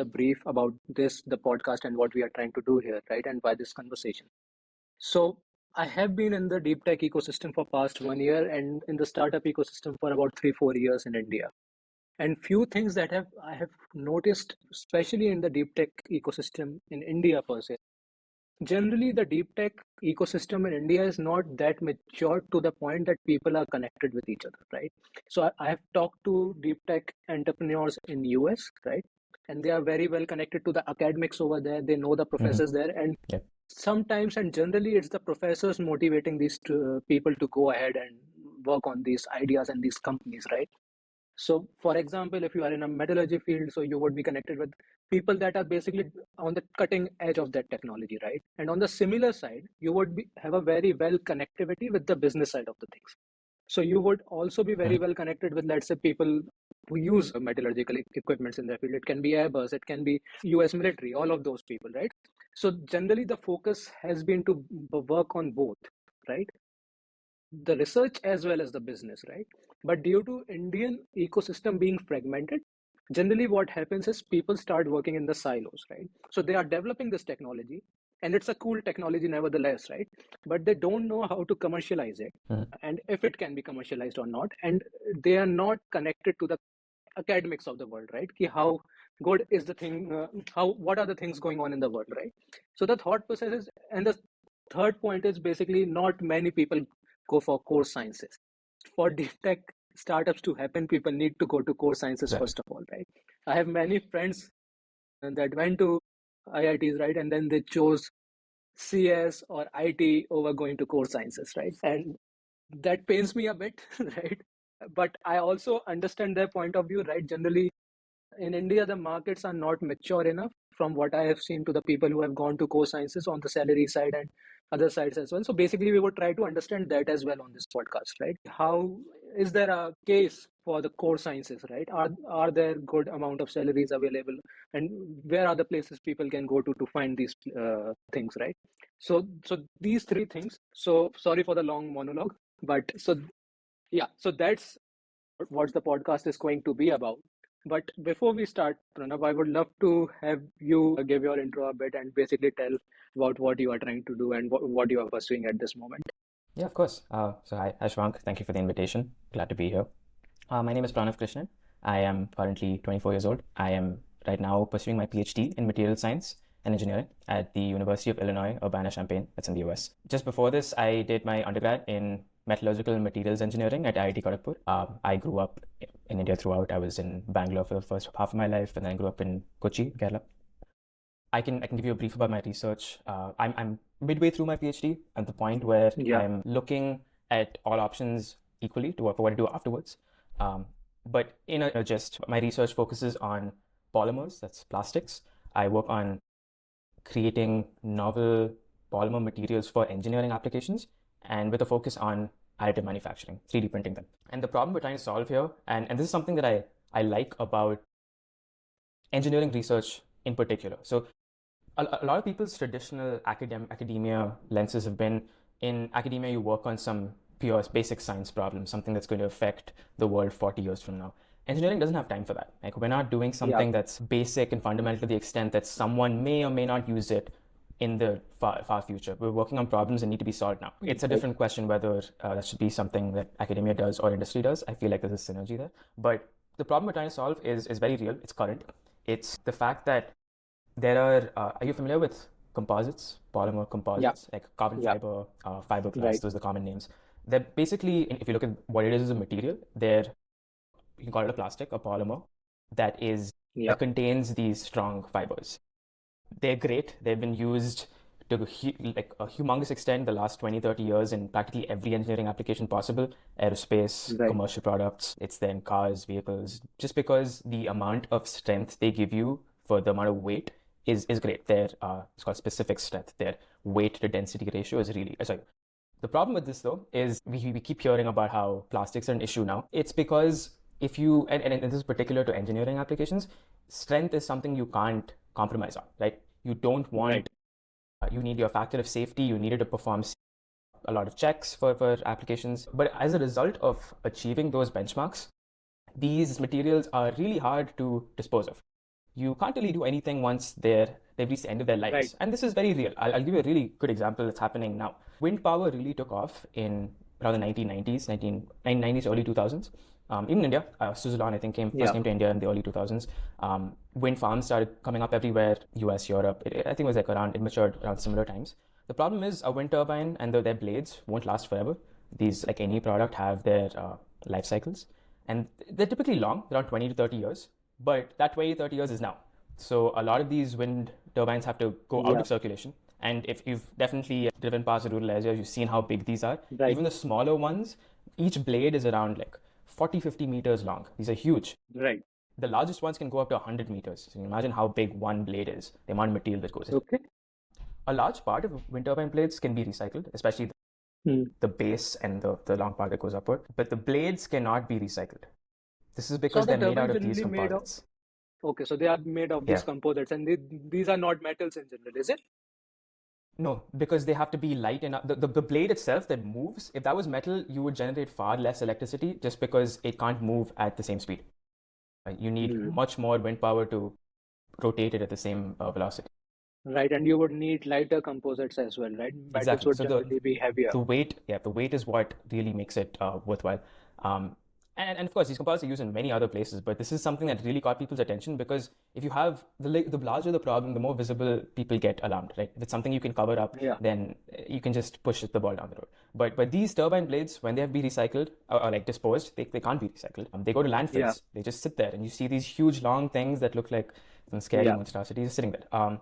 the brief about the podcast and what we are trying to do here, right? And why this conversation. So I have been in the deep tech ecosystem for past 1 year and in the startup ecosystem for about 3-4 years in India. And few things that I have noticed, especially in the deep tech ecosystem in India per se. Generally, the deep tech ecosystem in India is not that mature to the point that people are connected with each other, right? So I have talked to deep tech entrepreneurs in US, right? And they are very well connected to the academics over there. They know the professors there, and Yep. sometimes and generally it's the professors motivating these people to go ahead and work on these ideas and these companies, right? So, for example, if you are in a metallurgy field, so you would be connected with people that are basically on the cutting edge of that technology, right? And on the similar side, you would have a very well connectivity with the business side of the things. So you would also be very well connected with, let's say, people who use metallurgical equipments in their field. It can be Airbus, it can be US military, all of those people, right? So generally, the focus has been to work on both, right? The research as well as the business, right? But due to Indian ecosystem being fragmented, generally what happens is people start working in the silos, right? So they are developing this technology and it's a cool technology nevertheless, right? But they don't know how to commercialize it and if it can be commercialized or not. And they are not connected to the academics of the world, right? Ki how good is the thing, what are the things going on in the world, right? So the thought process is, and the third point is basically not many people go for core sciences. For deep tech startups to happen, people need to go to core sciences Exactly. first of all, right? I have many friends that went to IITs, right? And then they chose CS or IT over going to core sciences, right? And that pains me a bit, right? But I also understand their point of view, right? Generally, in India, the markets are not mature enough from what I have seen to the people who have gone to core sciences on the salary side and other sides as well. So basically, we would try to understand that as well on this podcast, right? How is there a case for the core sciences, right? Are there good amount of salaries available, and where are the places people can go to find these things, right? So these three things. So sorry for the long monologue, but so yeah, so that's what the podcast is going to be about. But before we start, Pranav, I would love to have you give your intro a bit and basically tell about what you are trying to do and what you are pursuing at this moment. Yeah, of course. So hi, Shwank. Thank you for the invitation. Glad to be here. My name is Pranav Krishnan. I am currently 24 years old. I am right now pursuing my PhD in material science and engineering at the University of Illinois, Urbana-Champaign. That's in the US. Just before this, I did my undergrad in metallurgical materials engineering at IIT Kharagpur. I grew up in India throughout. I was in Bangalore for the first half of my life, and then I grew up in Kochi, Kerala. I can give you a brief about my research. I'm midway through my PhD at the point where Yeah. I'm looking at all options equally for what to do afterwards. But in a gist, my research focuses on polymers, that's plastics. I work on creating novel polymer materials for engineering applications and with a focus on additive manufacturing, 3D printing them. And the problem we're trying to solve here, and this is something that I like about engineering research in particular. So a lot of people's traditional academia lenses have been, in academia you work on some pure basic science problem, something that's going to affect the world 40 years from now. Engineering doesn't have time for that. Like, we're not doing something that's basic and fundamental to the extent that someone may or may not use it in the far future. We're working on problems that need to be solved now. It's a different question whether that should be something that academia does or industry does. I feel like there's a synergy there. But the problem we're trying to solve is very real. It's current. It's the fact that there are you familiar with composites, polymer composites, like carbon fiber, fiberglass, those are the common names. They're basically, if you look at what it is as a material, you can call it a plastic, a polymer, that contains these strong fibers. They're great. They've been used to like a humongous extent the last 20, 30 years in practically every engineering application possible, aerospace, commercial products. It's there in cars, vehicles, just because the amount of strength they give you for the amount of weight is great. It's called specific strength. Their weight to density ratio is really, sorry. The problem with this though is we keep hearing about how plastics are an issue now. It's because if you, and this is particular to engineering applications, strength is something you can't compromise on, right? You don't want, you need your factor of safety, you need it to perform a lot of checks for applications. But as a result of achieving those benchmarks, these materials are really hard to dispose of. you can't really do anything once they've reached the end of their Right. lives. And this is very real. I'll give you a really good example that's happening now. Wind power really took off in around the 1990s, 1990s, early 2000s. Even in India, Suzlon, I think, Yeah. came to India in the early 2000s. Wind farms started coming up everywhere, US, Europe. I think it was like it matured around similar times. The problem is a wind turbine and their blades won't last forever. These, like any product, have their life cycles. And they're typically long, around 20 to 30 years. But that 20 to 30 years is now. So a lot of these wind turbines have to go out Yeah. of circulation. And if you've definitely driven past the rural areas, you've seen how big these are. Right. Even the smaller ones, each blade is around like 40, 50 meters long. These are huge. Right. The largest ones can go up to 100 meters. So you can imagine how big one blade is, the amount of material that goes in. Okay. A large part of wind turbine blades can be recycled, especially the base and the long part that goes upward. But the blades cannot be recycled. This is So because the they're made out turbines of these generally made of, composites. okay, so they are made of these Yeah. composites, and these are not metals in general, is it? No, because they have to be light enough. The blade itself that moves, if that was metal, you would generate far less electricity just because it can't move at the same speed. You need much more wind power to rotate it at the same velocity. Right, and you would need lighter composites as well, right? Metals Exactly. would So generally be heavier. the weight is what really makes it worthwhile. And of course, these composites are used in many other places, but this is something that really caught people's attention because if you have the larger the problem, the more visible people get alarmed, right? If it's something you can cover up, Yeah. then you can just push the ball down the road. But these turbine blades, when they have to be recycled or like disposed, they can't be recycled. They go to landfills. Yeah. They just sit there, and you see these huge long things that look like some scary Yeah. monstrosities sitting there.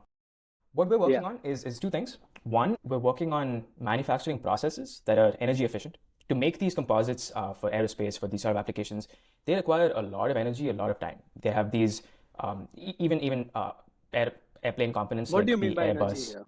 What we're working on is two things. One, we're working on manufacturing processes that are energy efficient. To make these composites for aerospace, for these sort of applications, they require a lot of energy, a lot of time. They have these, even airplane components What like do you mean the by energy Airbus. here?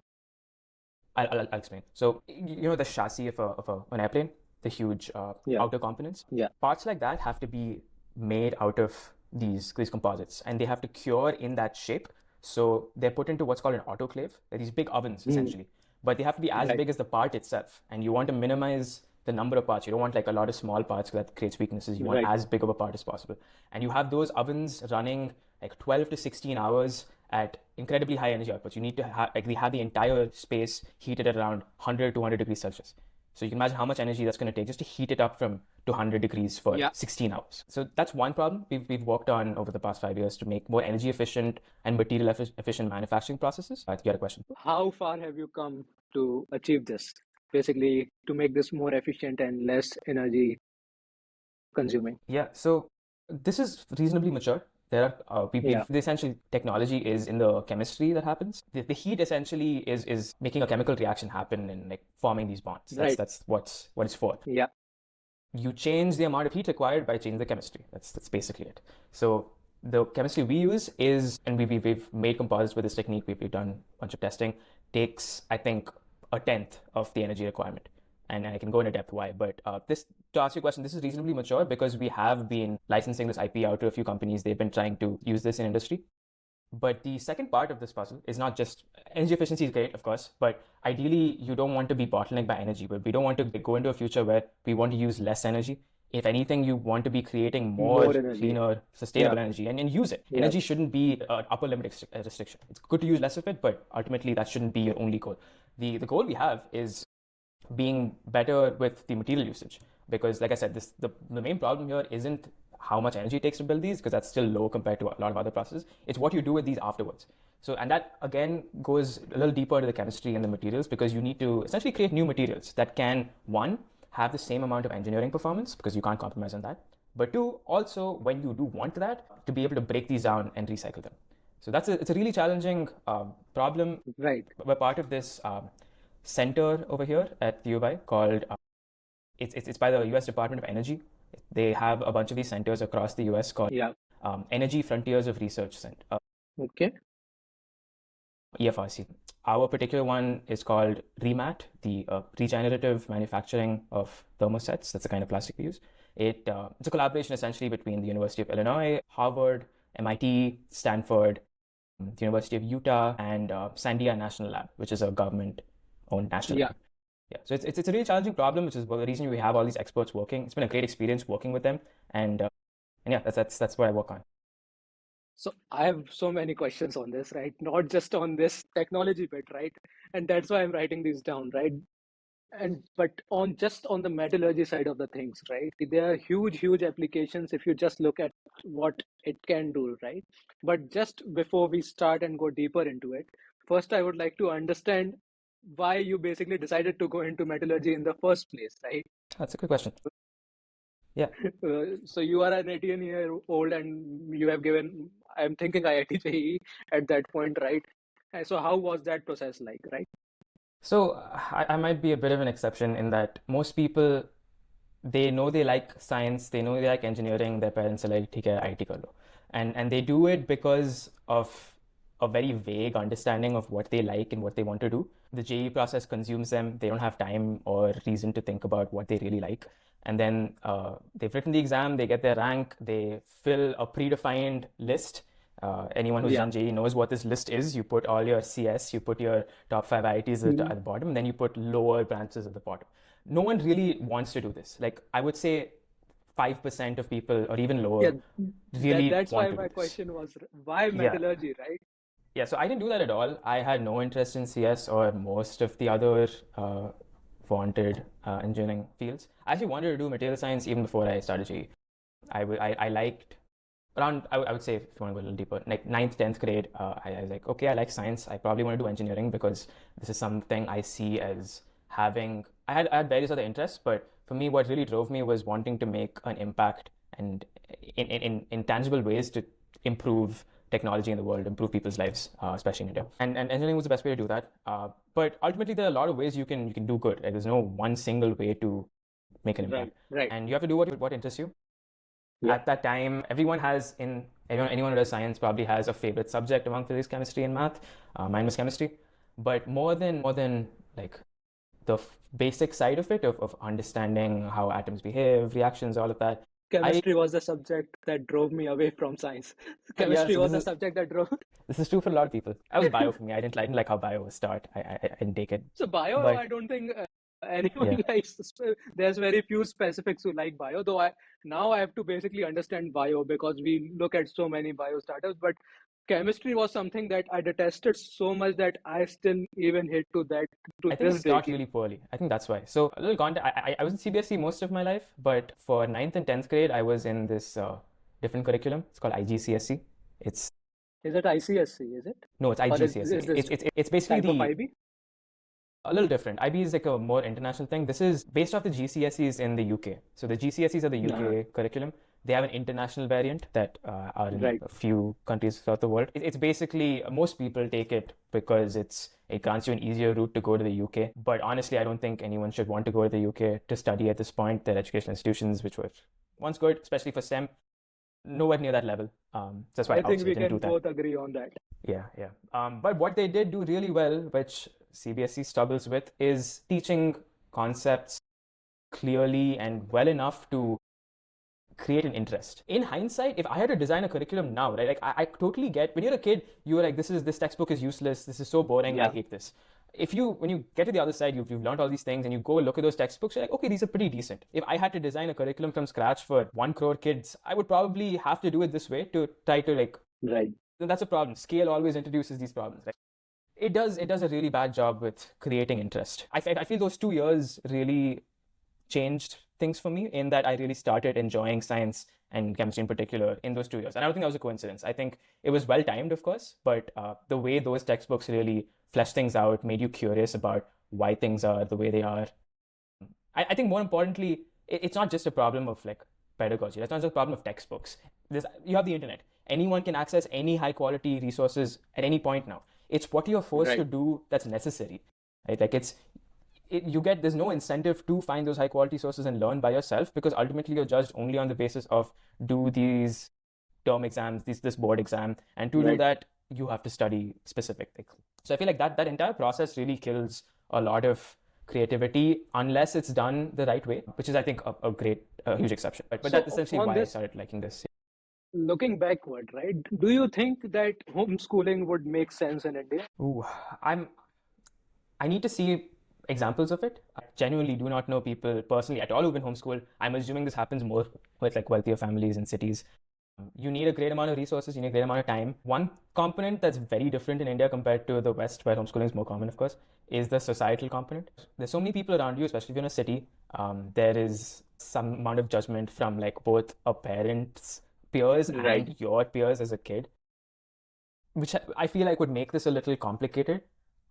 I'll explain. So, the chassis of an airplane, the huge outer components, Yeah. parts like that have to be made out of these composites, and they have to cure in that shape. So they're put into what's called an autoclave. They're these big ovens essentially, but they have to be as Right. big as the part itself. And you want to minimize the number of parts. You don't want like a lot of small parts that creates weaknesses. You want Right. as big of a part as possible. And you have those ovens running like 12 to 16 hours at incredibly high energy outputs. You need to have we have the entire space heated at around 100 to 200 degrees Celsius. So you can imagine how much energy that's going to take just to heat it up from 200 degrees for Yeah. 16 hours. So that's one problem we've worked on over the past 5 years to make more energy efficient and material efficient manufacturing processes. You had a question. How far have you come to achieve this? Basically, to make this more efficient and less energy consuming. Yeah, so this is reasonably mature. There are Yeah. the essential technology is in the chemistry that happens. The heat essentially is making a chemical reaction happen and like forming these bonds. Right. That's what it's for. Yeah. You change the amount of heat required by changing the chemistry. That's basically it. So the chemistry we use is, and we've made composites with this technique. We've done a bunch of testing. Takes, I think, a tenth of the energy requirement. And I can go into depth why. But this, to answer your question, this is reasonably mature because we have been licensing this IP out to a few companies. They've been trying to use this in industry. But the second part of this puzzle is not just energy efficiency is great, of course, but ideally you don't want to be bottlenecked by energy. But we don't want to go into a future where we want to use less energy. If anything, you want to be creating more energy. cleaner, sustainable Yeah. energy and use it. Yeah. Energy shouldn't be an upper limit restriction. It's good to use less of it, but ultimately that shouldn't be your only goal. The goal we have is being better with the material usage, because like I said, the main problem here isn't how much energy it takes to build these, because that's still low compared to a lot of other processes. It's what you do with these afterwards. So, and that again goes a little deeper into the chemistry and the materials, because you need to essentially create new materials that can, one, have the same amount of engineering performance, because you can't compromise on that, but two, also when you do want that, to be able to break these down and recycle them. So it's a really challenging problem. Right. We're part of this center over here at the U of I called, it's by the US Department of Energy. They have a bunch of these centers across the US called Yeah. Energy Frontiers of Research Center, Okay. EFRC. Our particular one is called REMAT, the Regenerative Manufacturing of Thermosets. That's the kind of plastic we use. It's a collaboration essentially between the University of Illinois, Harvard, MIT, Stanford, the University of Utah, and Sandia National Lab, which is a government-owned national Yeah. lab. Yeah, so it's a really challenging problem, which is the reason we have all these experts working. It's been a great experience working with them, and yeah, that's what I work on. So I have so many questions on this, right? Not just on this technology bit, right? And that's why I'm writing these down, right? And but on just on the metallurgy side of the things, right? There are huge applications if you just look at what it can do, right? But just before we start and go deeper into it, first I would like to understand why you basically decided to go into metallurgy in the first place, right? That's a good question. Yeah. So you are an 18-year-old and you have given, I'm thinking IIT JEE at that point, right? And so how was that process like, right? So I might be a bit of an exception in that most people, they know they like science, they know they like engineering, their parents are like, ठीक है, IT कर लो. And they do it because of a very vague understanding of what they like and what they want to do. The JEE process consumes them. They don't have time or reason to think about what they really like. And then they've written the exam, they get their rank, they fill a predefined list. Anyone who's Yeah. done JEE knows what this list is. You put all your CS, you put your top 5 IITs at the bottom, and then you put lower branches at the bottom. No one really wants to do this. Like, I would say 5% of people, or even Yeah, lower, really that's want why to do my this. question was why Yeah. metallurgy, right? Yeah, so I didn't do that at all. I had no interest in CS or most of the other wanted engineering fields. I actually wanted to do material science even before I started GE. I liked around, I would say, if you want to go a little deeper, like ninth, 10th grade, I was like, okay, I like science. I probably want to do engineering because this is something I see as having, I had various other interests, but for me, what really drove me was wanting to make an impact and in tangible ways to improve technology in the world, improve people's lives, especially in India. And engineering was the best way to do that. But ultimately, there are a lot of ways you can do good. Like, there's no one single way to make an Right, impact, right. and you have to do what interests you. Yeah. At that time, anyone who does science probably has a favorite subject among physics, chemistry, and math. Mine was chemistry, but more than like the basic side of it, of understanding how atoms behave, reactions, all of that. I Chemistry was the subject that drove me away from science. Yeah, Chemistry so was the subject that drove. this is true for a lot of people. I was bio for me. I didn't like how bio was start. I didn't take it, So bio, I but don't think anyone yeah. likes. There's very few specifics who like bio. Though I have to basically understand bio because we look at so many bio startups. But chemistry was something that I detested so much that I still even hate to that to I think we this day. start really poorly. I think that's why. So a little context. I was in CBSE most of my life, but for ninth and 10th grade, I was in this different curriculum. It's called IGCSE. It's Is it ICSC? Is it, No, it's or is IGCSE. this It's basically type of the IB? a little different. IB is like a more international thing. This is based off the GCSEs in the UK. So the GCSEs are the Uh-huh. UK curriculum. They have an international variant that are in Right. a few countries throughout the world. It's basically most people take it because it grants you an easier route to go to the UK. But honestly, I don't think anyone should want to go to the UK to study at this point. Their educational institutions, which were once good, especially for STEM, nowhere near that level. That's why I think obviously I we didn't can do that. both agree on that. Yeah, yeah. But what they did do really well, which CBSE struggles with, is teaching concepts clearly and well enough to create an interest. In hindsight, if I had to design a curriculum now, right, like I totally get when you're a kid, you're like, this textbook is useless, this is so boring, I Yeah. hate this. When you get to the other side, you've learned all these things and you go look at those textbooks, you're like, okay, these are pretty decent. If I had to design a curriculum from scratch for 1 crore kids, I would probably have to do it this way to try to like, Right. that's a problem. Scale always introduces these problems, right? It does a really bad job with creating interest. I feel those 2 years really changed things for me in that I really started enjoying science and chemistry in particular in those 2 years. And I don't think that was a coincidence. I think it was well timed, of course, but the way those textbooks really fleshed things out, made you curious about why things are the way they are. I think more importantly, it's not just a problem of like pedagogy. That's not just a problem of textbooks. You have the internet. Anyone can access any high quality resources at any point now. It's what you're forced to Right. do that's necessary, right? Like there's no incentive to find those high quality sources and learn by yourself because ultimately you're judged only on the basis of do these term exams, this board exam, and to do Right. that you have to study specific things. So I feel like that entire process really kills a lot of creativity unless it's done the right way, which is I think a great, huge exception. But that's So essentially on why I this, started liking this. looking backward, right? Do you think that homeschooling would make sense in India? Ooh, I'm I need to see examples of it. I genuinely do not know people personally at all who've been homeschooled. I'm assuming this happens more with like wealthier families in cities. You need a great amount of resources, you need a great amount of time. One component that's very different in India compared to the West, where homeschooling is more common, of course, is the societal component. There's so many people around you, especially if you're in a city. There is some amount of judgment from like both a parent's peers Right. and your peers as a kid, which I feel like would make this a little complicated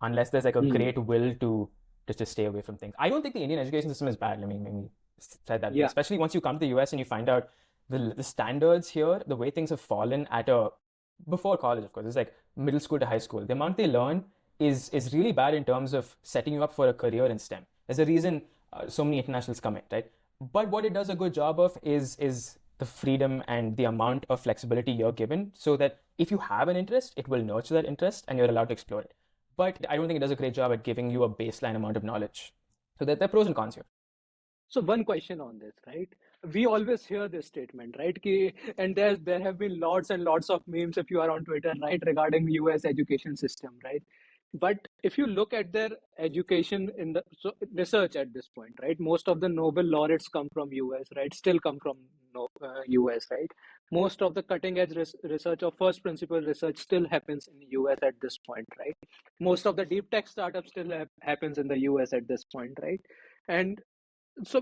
unless there's like a Hmm. great will to just stay away from things. I don't think the Indian education system is bad. Let me say that, Yeah. especially once you come to the US and you find out the standards here, the way things have fallen at a before college, of course, it's like middle school to high school. The amount they learn is really bad in terms of setting you up for a career in STEM. There's a reason so many internationals come in, right? But what it does a good job of is the freedom and the amount of flexibility you're given so that if you have an interest, it will nurture that interest and you're allowed to explore it. But I don't think it does a great job at giving you a baseline amount of knowledge. So there are pros and cons here. So one question on this, right? We always hear this statement, right? Ki, and there have been lots and lots of memes if you are on Twitter, right, regarding US education system, right? But if you look at their education in the research at this point, right? Most of the Nobel laureates come from US, right? Still come from no, US, right? Most of the cutting edge research or first principle research still happens in the US at this point, right? Most of the deep tech startups still happens in the US at this point, right? And so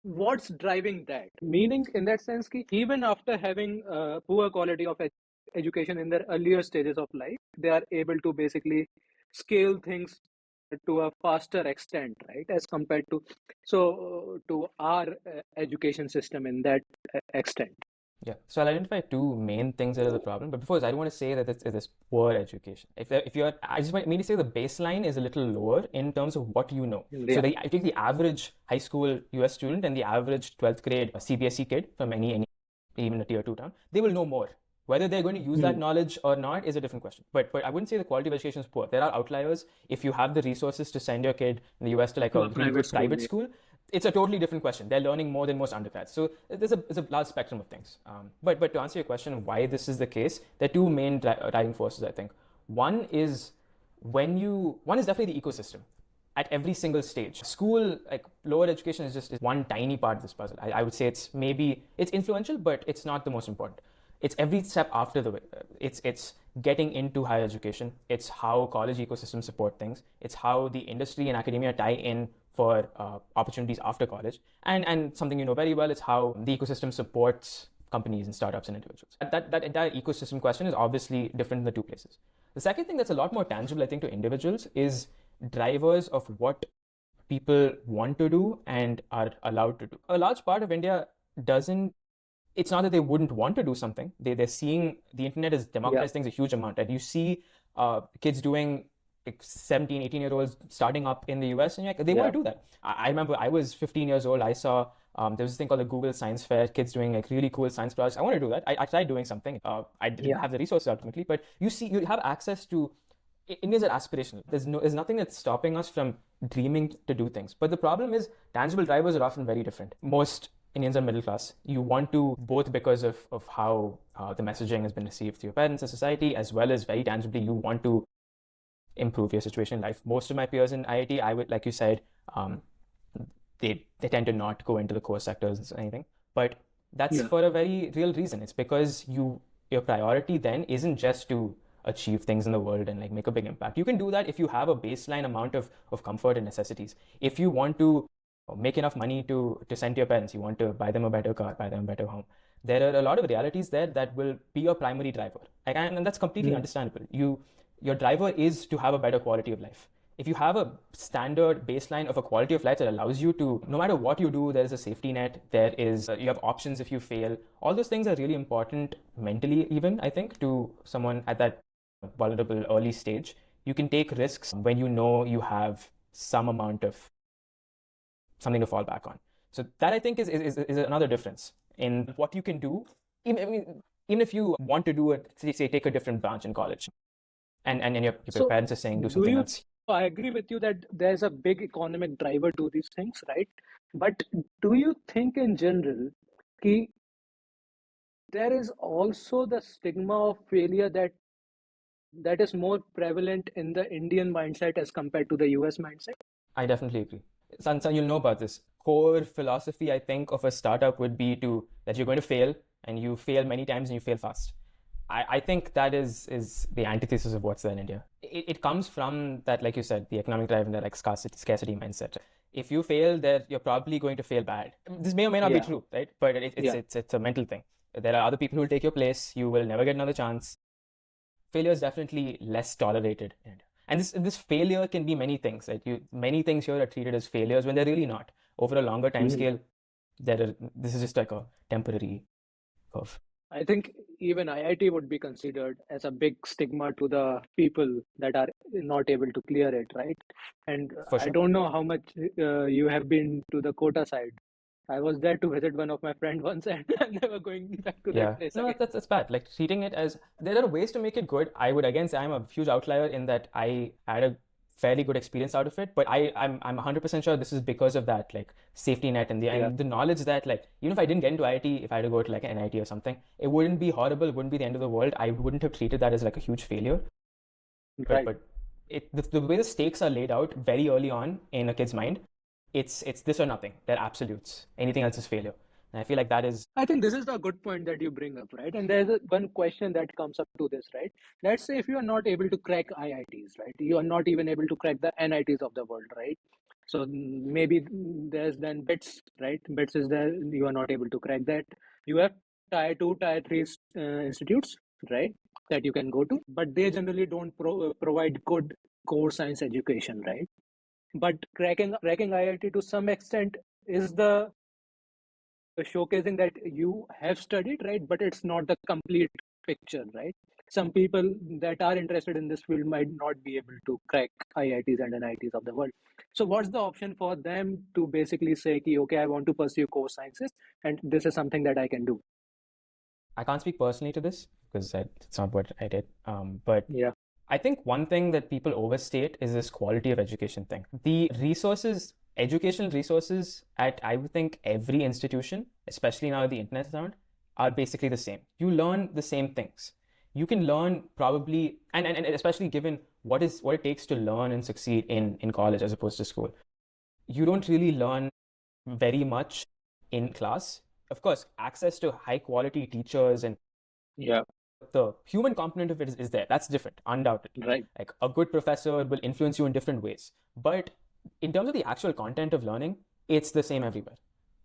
what's driving that? Meaning, in that sense, ki even after having poor quality of education in their earlier stages of life, they are able to basically scale things to a faster extent, right? As compared to to our education system in that extent. Yeah. So I'll identify two main things that are the problem. But before this, I don't want to say that it's poor education. If you're, I just mean to say the baseline is a little lower in terms of what you know. So Yeah, I take the average high school US student and the average 12th grade CBSE kid from any even a tier two town, they will know more. Whether they're going to use that hmm. knowledge or not is a different question. But I wouldn't say the quality of education is poor. There are outliers. If you have the resources to send your kid in the US to like To a a really private good school. private Yeah. school, it's a totally different question. They're learning more than most undergrads. So there's a large spectrum of things. But to answer your question, why this is the case, there are two main driving forces, I think. One is one is definitely the ecosystem at every single stage. School, like lower education, is one tiny part of this puzzle. I would say it's influential, but it's not the most important. It's every step after the way. It's getting into higher education. It's how college ecosystems support things. It's how the industry and academia tie in for opportunities after college. And something you know very well is how the ecosystem supports companies and startups and individuals. That entire ecosystem question is obviously different in the two places. The second thing that's a lot more tangible, I think, to individuals is drivers of what people want to do and are allowed to do. A large part of India doesn't, it's not that they wouldn't want to do something. They're seeing the internet has Yeah. democratized things a huge amount. And you see kids doing like 17, 18-year-olds starting up in the US, and like, they want Yeah. to do that. I remember I was 15 years old. I saw there was this thing called the Google Science Fair, kids doing like really cool science projects. I want to do that. I tried doing something. I didn't Yeah. have the resources ultimately, but you have access to Indians are aspirational. There's nothing that's stopping us from dreaming to do things. But the problem is tangible drivers are often very different. Most Indians are middle class. You want to both because of how the messaging has been received to your parents and society, as well as very tangibly you want to improve your situation in life. Most of my peers in IIT, I would like you said, um, they tend to not go into the core sectors or anything. But that's Yeah. for a very real reason. It's because your priority then isn't just to achieve things in the world and like make a big impact. You can do that if you have a baseline amount of comfort and necessities. If you want to make enough money to send to your parents, you want to buy them a better car, buy them a better home. There are a lot of realities there that will be your primary driver. Like, and that's completely Hmm. understandable. Your driver is to have a better quality of life. If you have a standard baseline of a quality of life that allows you to, no matter what you do, there is a safety net, there is, you have options if you fail. All those things are really important mentally, even, I think, to someone at that vulnerable early stage. You can take risks when you know you have some amount of something to fall back on. So that I think is another difference in what you can do. I mean, even if you want to do it, say take a different branch in college, and your So parents are saying do do something you? else. I agree with you that there's a big economic driver to these things, right? But do you think in general, ki there is also the stigma of failure that is more prevalent in the Indian mindset as compared to the US mindset? I definitely agree. San, you'll know about this. Core philosophy, I think, of a startup would be that you're going to fail and you fail many times and you fail fast. I think that is the antithesis of what's there in India. It comes from that, like you said, the economic drive and the like scarcity mindset. If you fail there, you're probably going to fail bad. This may or may not be true, right? But it's a mental thing. There are other people who will take your place. You will never get another chance. Failure is definitely less tolerated in India. And this failure can be many things. Right? Many things here are treated as failures when they're really not. Over a longer time scale, this is just like a temporary curve. I think even IIT would be considered as a big stigma to the people that are not able to clear it, right? And For I sure. don't know how much you have been to the Kota side. I was there to visit one of my friends once, and I'm never going back to that place No, again. that's bad. Like treating it as there are ways to make it good. I would again say I'm a huge outlier in that I had a fairly good experience out of it, but I'm 100% sure this is because of that like safety net and the knowledge that like even if I didn't get into IIT, if I had to go to like an NIT or something, it wouldn't be horrible, it wouldn't be the end of the world. I wouldn't have treated that as like a huge failure. Right. But the way the stakes are laid out very early on in a kid's mind, it's this or nothing. They're absolutes. Anything else is failure. And I feel like that is I think this is a good point that you bring up, right? And there's one question that comes up to this, right? Let's say if you are not able to crack IITs, right? You are not even able to crack the NITs of the world, right? So maybe there's then BITS, right? BITS is there, you are not able to crack that. You have tier 2, tier 3 institutes, right? That you can go to, but they generally don't provide good core science education, right? But cracking IIT to some extent is the showcasing that you have studied, right? But it's not the complete picture, right? Some people that are interested in this field might not be able to crack IITs and NITs of the world. So what's the option for them to basically say, okay, I want to pursue core sciences and this is something that I can do? I can't speak personally to this because it's not what I did. But Yeah. I think one thing that people overstate is this quality of education thing. The resources, educational resources at, I would think, every institution, especially now that the internet is around, are basically the same. You learn the same things. You can learn probably, and especially given what it takes to learn and succeed in college as opposed to school. You don't really learn very much in class. Of course, access to high quality teachers and the human component of it is there. That's different, undoubtedly. Right. Like a good professor will influence you in different ways. But in terms of the actual content of learning, it's the same everywhere.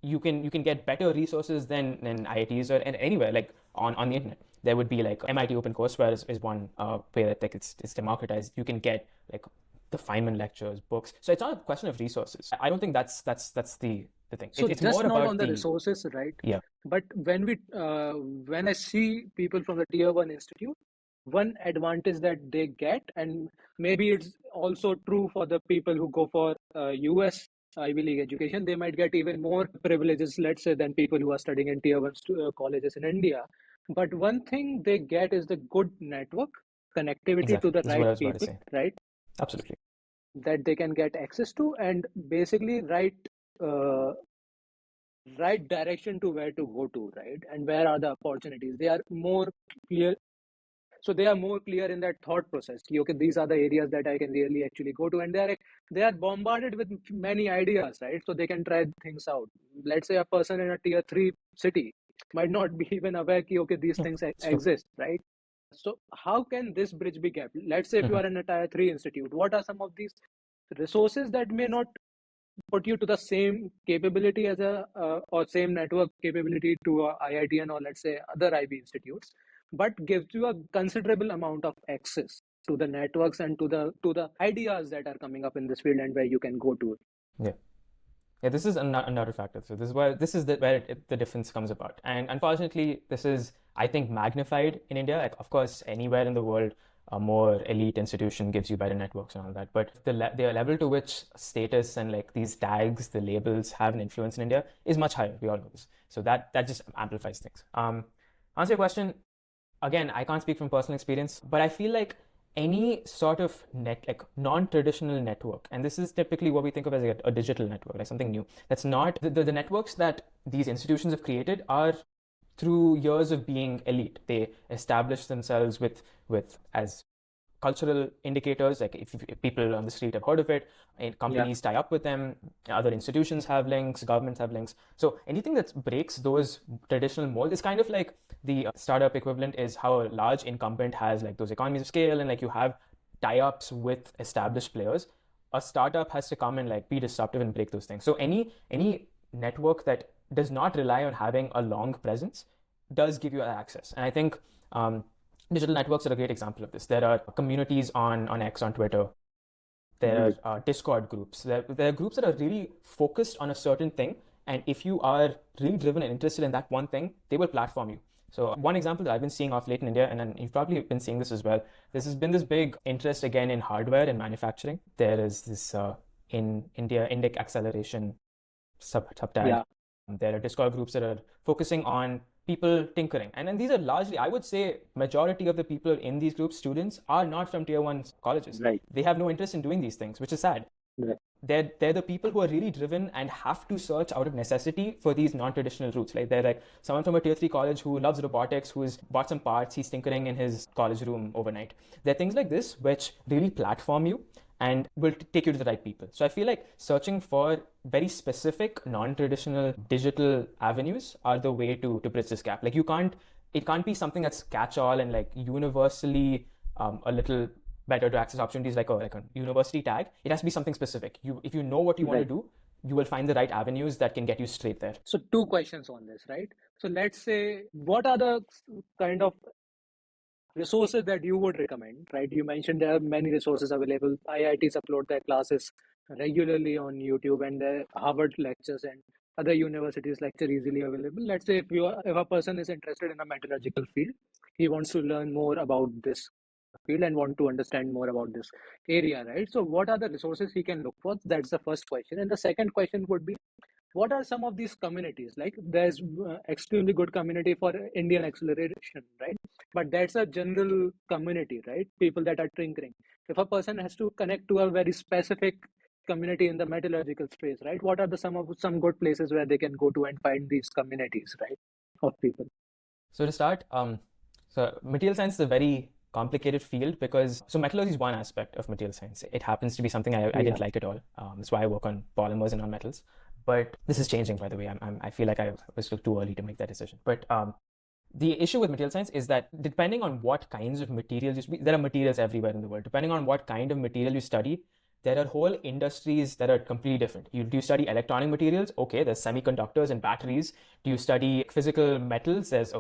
You can get better resources than IITs or anywhere like on the internet. There would be like MIT OpenCourseware is one way that like it's democratized. You can get like the Feynman lectures, books. So it's not a question of resources. I don't think that's the thing. So It's just more not about on the resources, right? Yeah. But when I see people from the tier 1 institute, one advantage that they get, and maybe it's also true for the people who go for US Ivy League education, they might get even more privileges, let's say, than people who are studying in tier 1 colleges in India. But one thing they get is the good network connectivity to Exactly. the This is what right I was about to people, say. right? Absolutely. That they can get access to, and basically uh, right direction to where to go to, right? And where are the opportunities? They are more clear. So they are more clear in that thought process. Okay, these are the areas that I can really actually go to, and they are bombarded with many ideas, right? So they can try things out. Let's say a person in a tier 3 city might not be even aware that okay, these things It's true. exist, right? So how can this bridge be kept? Let's say if you are in a tier 3 institute, what are some of these resources that may not put you to the same capability as a or same network capability to a IITN or let's say other IB institutes, but gives you a considerable amount of access to the networks and to the ideas that are coming up in this field and where you can go to. Yeah. Yeah, this is another factor. So where the difference comes about. And unfortunately, this is, I think, magnified in India. Like, of course, anywhere in the world, a more elite institution gives you better networks and all that. But the level to which status and like these tags, the labels have an influence in India is much higher. We all know this. So that just amplifies things. Answer your question. Again, I can't speak from personal experience, but I feel like any sort of like non-traditional network, and this is typically what we think of as a digital network, like something new. That's not the networks that these institutions have created are through years of being elite. They establish themselves with as cultural indicators, like if people on the street have heard of it, and companies tie up with them, other institutions have links, governments have links. So anything that breaks those traditional molds is kind of like the startup equivalent is how a large incumbent has like those economies of scale and like you have tie-ups with established players. A startup has to come and like be disruptive and break those things. So any network that does not rely on having a long presence does give you access. And I think digital networks are a great example of this. There are communities on X, on Twitter. There are Discord groups. There are groups that are really focused on a certain thing. And if you are really driven and interested in that one thing, they will platform you. So one example that I've been seeing off late in India, and you've probably been seeing this as well, this has been this big interest again in hardware and manufacturing. There is this in India, Indic acceleration subtag. Yeah. There are Discord groups that are focusing on people tinkering. And then these are largely, I would say, majority of the people in these groups, students, are not from tier 1 colleges. Right. They have no interest in doing these things, which is sad. Right. They're the people who are really driven and have to search out of necessity for these non-traditional routes. Like they're like someone from a tier 3 college who loves robotics, who's bought some parts, he's tinkering in his college room overnight. There are things like this which really platform you and will take you to the right people. So I feel like searching for very specific non-traditional digital avenues are the way to bridge this gap. Like it can't be something that's catch-all and like universally a little better to access opportunities like a university tag. It has to be something specific. If you know what you want to do, you will find the right avenues that can get you straight there. So 2 questions on this, right? So let's say, what are the kind of resources that you would recommend, right? You mentioned there are many resources available. IITs upload their classes regularly on YouTube, and the Harvard lectures and other universities lecture easily available. Let's say if a person is interested in a metallurgical field, he wants to learn more about this field and want to understand more about this area, right? So what are the resources he can look for? That's the first question. And the second question would be, what are some of these communities? Like there's extremely good community for Indian acceleration, right? But that's a general community, right? People that are tinkering. If a person has to connect to a very specific community in the metallurgical space, right? What are some good places where they can go to and find these communities, right, of people? So to start, so material science is a very complicated field because metallurgy is one aspect of material science. It happens to be something I didn't like at all. That's why I work on polymers and on metals. But this is changing, by the way. I feel like I was too early to make that decision. But the issue with material science is that depending on what kinds of materials there are materials everywhere in the world. Depending on what kind of material you study, there are whole industries that are completely different. Do you study electronic materials? Okay, there's semiconductors and batteries. Do you study physical metals? There's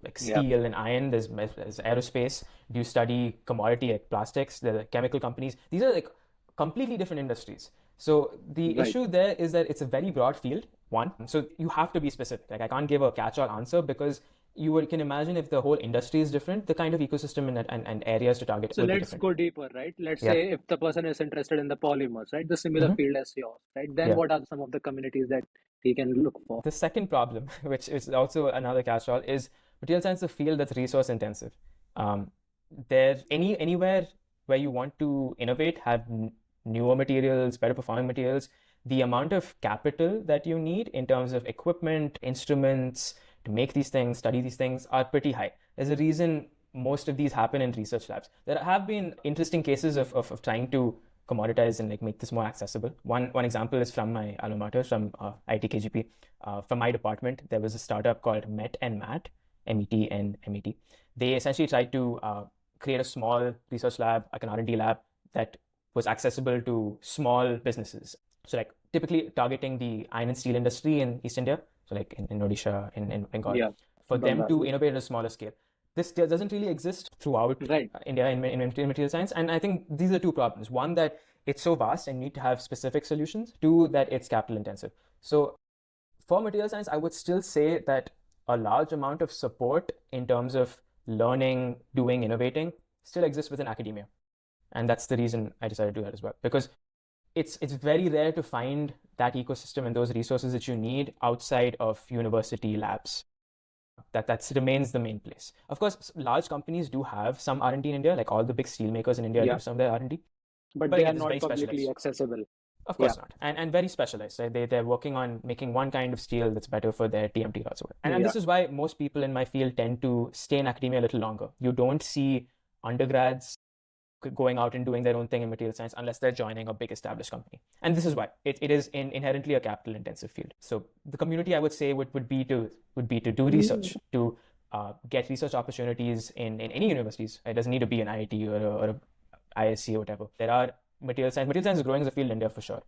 like steel and iron, there's aerospace. Do you study commodity like plastics? There are chemical companies. These are like completely different industries. So the issue there is that it's a very broad field, one. So you have to be specific. Like I can't give a catch-all answer because you can imagine if the whole industry is different, the kind of ecosystem and areas to target. So let's go deeper, right? Let's say if the person is interested in the polymers, right? The similar field as yours, right? Then what are some of the communities that he can look for? The second problem, which is also another catch-all, is material science is a field that's resource intensive. Anywhere where you want to innovate, have newer materials, better performing materials, the amount of capital that you need in terms of equipment, instruments, to make these things, study these things are pretty high. There's a reason most of these happen in research labs. There have been interesting cases of trying to commoditize and like make this more accessible. One example is from my alma mater, from IIT-KGP. From my department, there was a startup called MET and MAT, MET and MET. They essentially tried to create a small research lab, like an R&D lab that was accessible to small businesses. So like typically targeting the iron and steel industry in East India, so like in Odisha, in Bengal, for them to innovate at a smaller scale. This doesn't really exist throughout India in material science. And I think these are two problems. One, that it's so vast and you need to have specific solutions. Two, that it's capital intensive. So for material science, I would still say that a large amount of support in terms of learning, doing, innovating still exists within academia. And that's the reason I decided to do that as well. Because it's very rare to find that ecosystem and those resources that you need outside of university labs. That remains the main place. Of course, large companies do have some R&D in India, like all the big steel makers in India do some of their R&D. But they are not publicly accessible. Of course not. And very specialized. Right? They're working on making one kind of steel that's better for their TMT rods. And this is why most people in my field tend to stay in academia a little longer. You don't see undergrads going out and doing their own thing in material science unless they're joining a big established company. And this is why it is inherently a capital intensive field. So the community, I would say, would be to do research, to get research opportunities in any universities. It doesn't need to be an IIT or a ISC or whatever. There are material science is growing as a field in India for sure.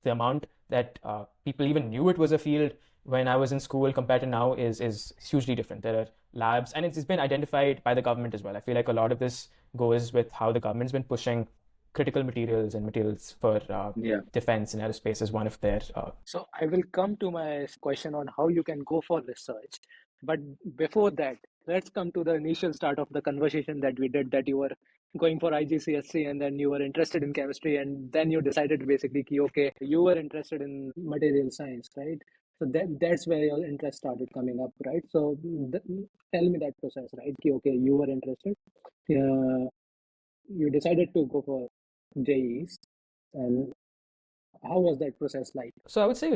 The amount that people even knew it was a field when I was in school compared to now is hugely different. There are labs, and it's been identified by the government as well. I feel like a lot of this goes with how the government's been pushing critical materials and materials for defense and aerospace as one of their. So I will come to my question on how you can go for research. But before that, let's come to the initial start of the conversation that we did, that you were going for IGCSE and then you were interested in chemistry, and then you decided basically ki, okay, you were interested in material science, right? So that's where your interest started coming up, right? So tell me that process, right? Ki, okay, you were interested. You decided to go for JEs, and how was that process like? So I would say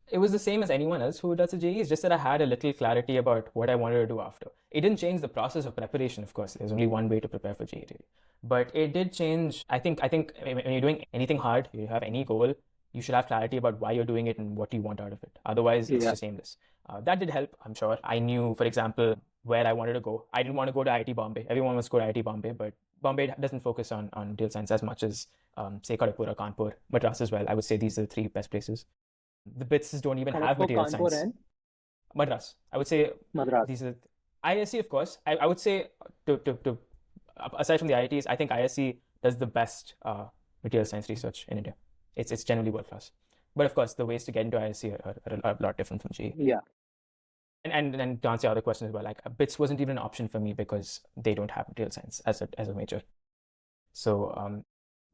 it was the same as anyone else who does a JEE. It's just that I had a little clarity about what I wanted to do after. It didn't change the process of preparation, of course. There's only one way to prepare for JEE. But it did change. I think when you're doing anything hard, you have any goal, you should have clarity about why you're doing it and what you want out of it. Otherwise, it's just aimless. That did help, I'm sure. I knew, for example, where I wanted to go. I didn't want to go to IIT Bombay. Everyone wants to go to IIT Bombay, but Bombay doesn't focus on material science as much as, say, Kharagpur or Kanpur, Madras as well. I would say these are the three best places. The BITS don't even have material Kanpur science. And Madras. I would say Madras. These are ISC, of course. I would say to aside from the IITs, I think ISC does the best material science research in India. It's generally world class. But of course, the ways to get into ISC are a lot different from GE. Yeah. And to answer your other question as well, like BITS wasn't even an option for me because they don't have material science as a major. So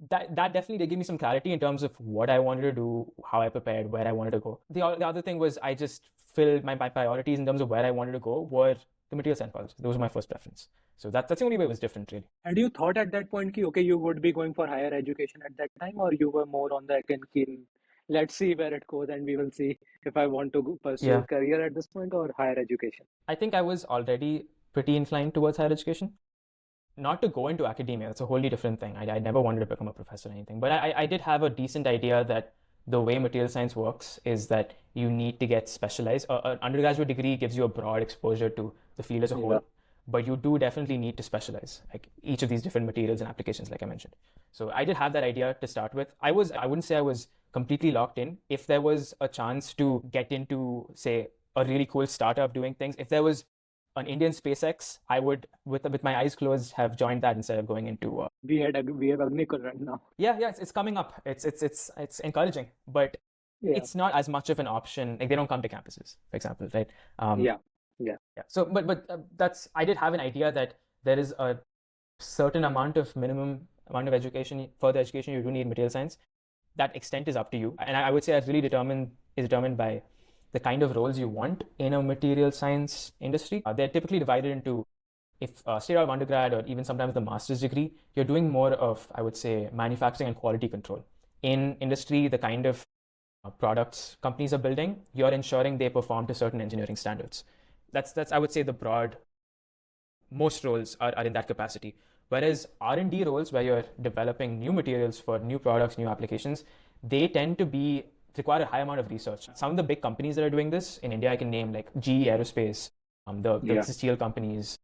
that definitely did give me some clarity in terms of what I wanted to do, how I prepared, where I wanted to go. The other thing was I just filled my priorities in terms of where I wanted to go were the material science colleges. Those were my first preference. So that's the only way it was different, really. Had you thought at that point, ki, okay, you would be going for higher education at that time, or you were more on the let's see where it goes and we will see if I want to pursue a career at this point or higher education? I think I was already pretty inclined towards higher education. Not to go into academia, that's a wholly different thing. I never wanted to become a professor or anything, but I did have a decent idea that the way material science works is that you need to get specialized. An undergraduate degree gives you a broad exposure to the field as a whole, but you do definitely need to specialize, like each of these different materials and applications, like I mentioned. So I did have that idea to start with. I wouldn't say I was completely locked in. If there was a chance to get into, say, a really cool startup doing things, if there was an Indian SpaceX, I would, with my eyes closed, have joined that instead of going into. We have Agnikul right now. Yeah, it's coming up. It's encouraging, but it's not as much of an option. Like they don't come to campuses, for example, right? Yeah. So, but that's, I did have an idea that there is a certain minimum amount of education, further education you do need in material science. That extent is up to you, and I would say that's really determined by the kind of roles you want in a material science industry. They're typically divided into, if straight out of undergrad or even sometimes the master's degree, you're doing more of, I would say, manufacturing and quality control. In industry, the kind of products companies are building, you're ensuring they perform to certain engineering standards. That's I would say the broad, most roles are in that capacity. Whereas R&D roles, where you're developing new materials for new products, new applications, they tend to require a high amount of research. Some of the big companies that are doing this in India, I can name like GE Aerospace, the steel companies,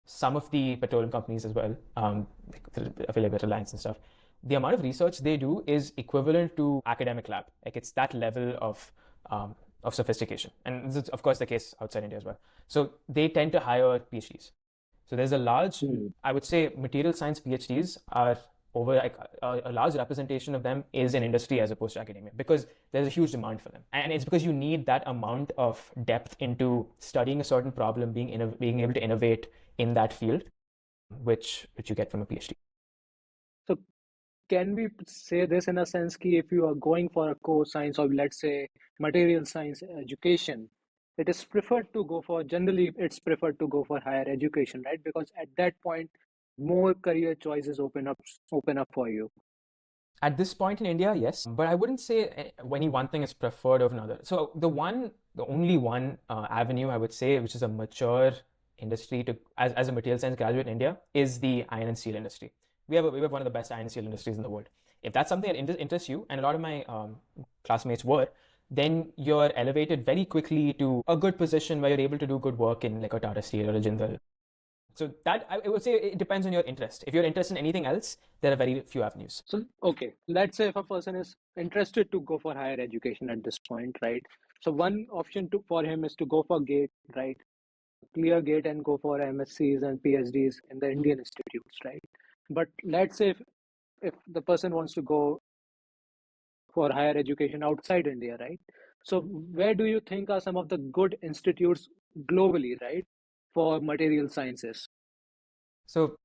some of the petroleum companies as well, like Reliance and stuff. The amount of research they do is equivalent to academic lab. Like it's that level of sophistication. And this is, of course, the case outside India as well. So they tend to hire PhDs. So there's a large, I would say, material science PhDs are over, like a large representation of them is in industry as opposed to academia, because there's a huge demand for them. And it's because you need that amount of depth into studying a certain problem, being able to innovate in that field, which you get from a PhD. So can we say this in a sense that if you are going for a core science or let's say material science education, generally it's preferred to go for higher education, right? Because at that point, more career choices open up for you. At this point in India, yes, but I wouldn't say any one thing is preferred over another. So the only one avenue I would say, which is a mature industry to as a material science graduate in India is the iron and steel industry. We have one of the best iron and steel industries in the world. If that's something that interests you, and a lot of my classmates were, then you're elevated very quickly to a good position where you're able to do good work in like a Tata Steel or a Jindal. So that I would say it depends on your interest. If you're interested in anything else, there are very few avenues. So, okay, let's say if a person is interested to go for higher education at this point, right? So one option for him is to go for GATE, right? Clear GATE and go for MScs and PhDs in the Indian institutes, right? But let's say if the person wants to go for higher education outside India, right? So where do you think are some of the good institutes globally, right, for material sciences? So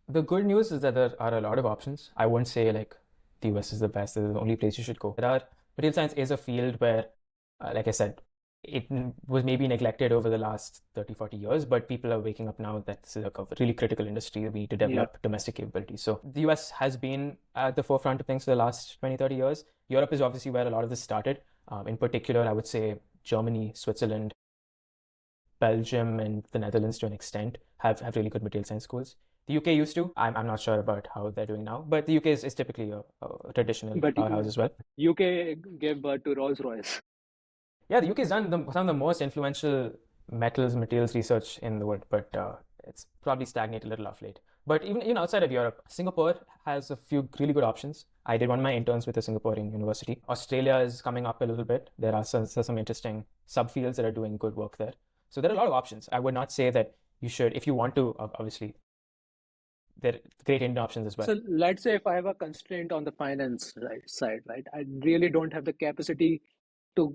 the good news is that there are a lot of options. I won't say like the US is the best, this is the only place you should go. Material science is a field where, like I said, it was maybe neglected over the last 30, 40 years, but people are waking up now that this is a really critical industry. We need to develop domestic capabilities. So the US has been at the forefront of things for the last 20, 30 years. Europe is obviously where a lot of this started. In particular, I would say Germany, Switzerland, Belgium, and the Netherlands to an extent have really good material science schools. The UK used to. I'm not sure about how they're doing now, but the UK is typically a traditional powerhouse as well. UK gave birth to Rolls-Royce. Yeah, the UK has done some of the most influential materials research in the world, but it's probably stagnated a little off late. But even outside of Europe, Singapore has a few really good options. I did one of my interns with a Singaporean university. Australia is coming up a little bit. There are some interesting subfields that are doing good work there. So there are a lot of options. I would not say that you should, if you want to, obviously, there are great Indian options as well. So let's say if I have a constraint on the finance side, right? I really don't have the capacity to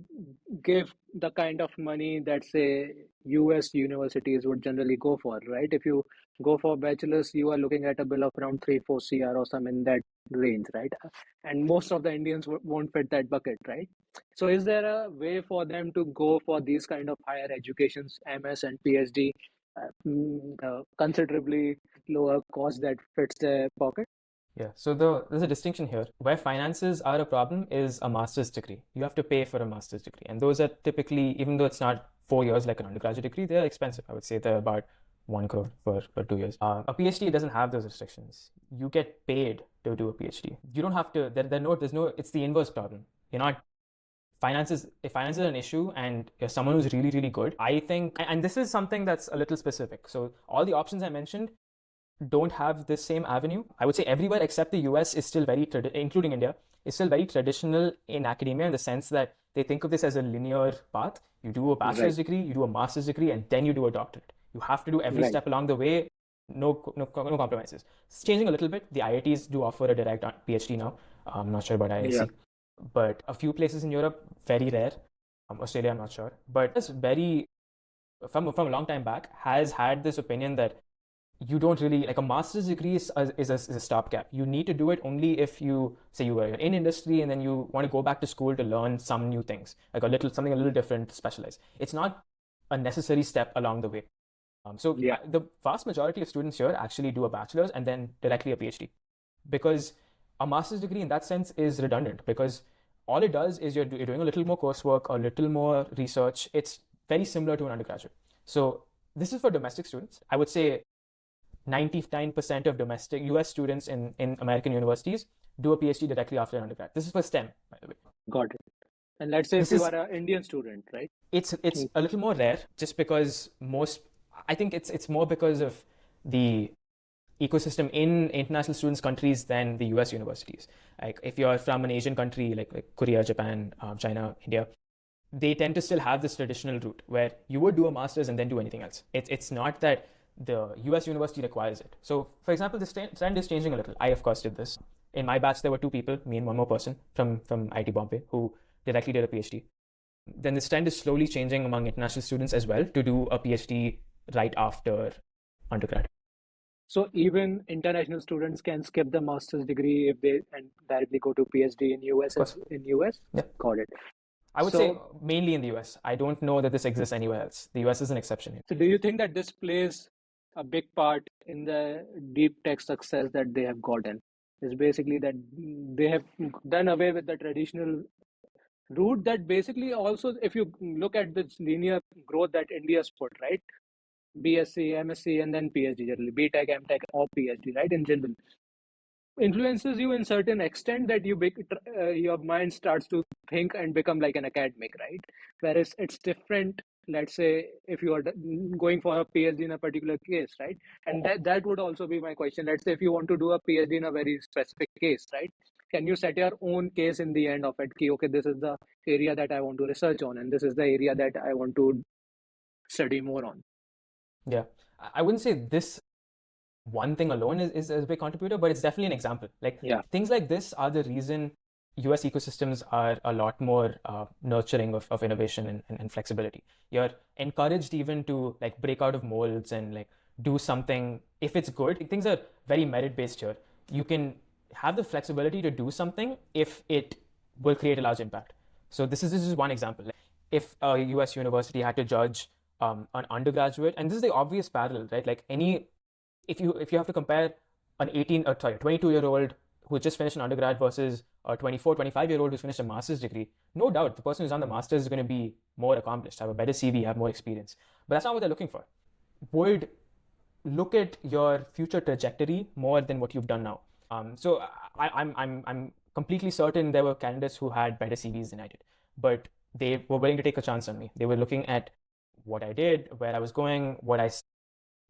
give the kind of money that say US universities would generally go for, right? If you go for bachelor's, you are looking at a bill of around 3-4 CR or some in that range, right? And most of the Indians won't fit that bucket, right? So is there a way for them to go for these kind of higher educations, MS and PhD, considerably lower cost that fits their pocket? Yeah, so there's a distinction here. Where finances are a problem is a master's degree. You have to pay for a master's degree. And those are typically, even though it's not 4 years like an undergraduate degree, they're expensive. I would say they're about 1 crore for 2 years. A PhD doesn't have those restrictions. You get paid to do a PhD. You don't have to, it's the inverse problem. You're not, if finances are an issue and you're someone who's really, really good, I think, and this is something that's a little specific. So all the options I mentioned don't have this same avenue. I would say everywhere except the US is still including India, is still very traditional in academia in the sense that they think of this as a linear path. You do a bachelor's degree, you do a master's degree, and then you do a doctorate. You have to do every step along the way. No compromises. It's changing a little bit. The IITs do offer a direct PhD now. I'm not sure about IIC, but a few places in Europe, very rare. Australia, I'm not sure, but it's very from a long time back has had this opinion that you don't really like a master's degree is a stopgap. You need to do it only if you say you're in industry and then you want to go back to school to learn some new things, like something a little different, specialized. It's not a necessary step along the way. The vast majority of students here actually do a bachelor's and then directly a PhD, because a master's degree in that sense is redundant, because all it does is you're doing a little more coursework, a little more research. It's very similar to an undergraduate. So this is for domestic students. I would say 99% of domestic US students in American universities do a PhD directly after undergrad. This is for STEM, by the way. Got it. And let's say if you are an Indian student, right? It's a little more rare, just because I think it's more because of the ecosystem in international students countries than the US universities. Like if you're from an Asian country like Korea, Japan, China, India, they tend to still have this traditional route where you would do a master's and then do anything else. It's not that the US university requires it. So, for example, this trend is changing a little. I, of course, did this. In my batch, there were 2 people, me and one more person from IIT Bombay, who directly did a PhD. Then this trend is slowly changing among international students as well to do a PhD right after undergrad. So even international students can skip the master's degree if they and directly go to PhD in US. In US? Yeah. Got it. I would say mainly in the US. I don't know that this exists anywhere else. The US is an exception here. So do you think that this plays a big part in the deep tech success that they have gotten? Is basically that they have done away with the traditional route that basically also, if you look at this linear growth that India's put, right? BSc, MSc, and then PhD generally, BTech, MTech, or PhD, right? In general, influences you in certain extent that your mind starts to think and become like an academic, right? Whereas it's different. Let's say if you are going for a PhD in a particular case, right? And that would also be my question. Let's say if you want to do a PhD in a very specific case, right? Can you set your own case in the end of it? Okay, this is the area that I want to research on, and this is the area that I want to study more on. Yeah, I wouldn't say this one thing alone is a big contributor, but it's definitely an example. Like Yeah. things like this are the reason US ecosystems are a lot more nurturing of innovation and flexibility. You're encouraged even to like break out of molds and like do something if it's good. Things are very merit based here. You can have the flexibility to do something if it will create a large impact. So this is one example. Like, if a US university had to judge an undergraduate, and this is the obvious parallel, right? Like if you have to compare an 22-year-old who just finished an undergrad versus a 24, 25-year-old who's finished a master's degree, no doubt the person who's on the master's is going to be more accomplished, have a better CV, have more experience. But that's not what they're looking for. Would look at your future trajectory more than what you've done now. So I'm completely certain there were candidates who had better CVs than I did, but they were willing to take a chance on me. They were looking at what I did, where I was going, what I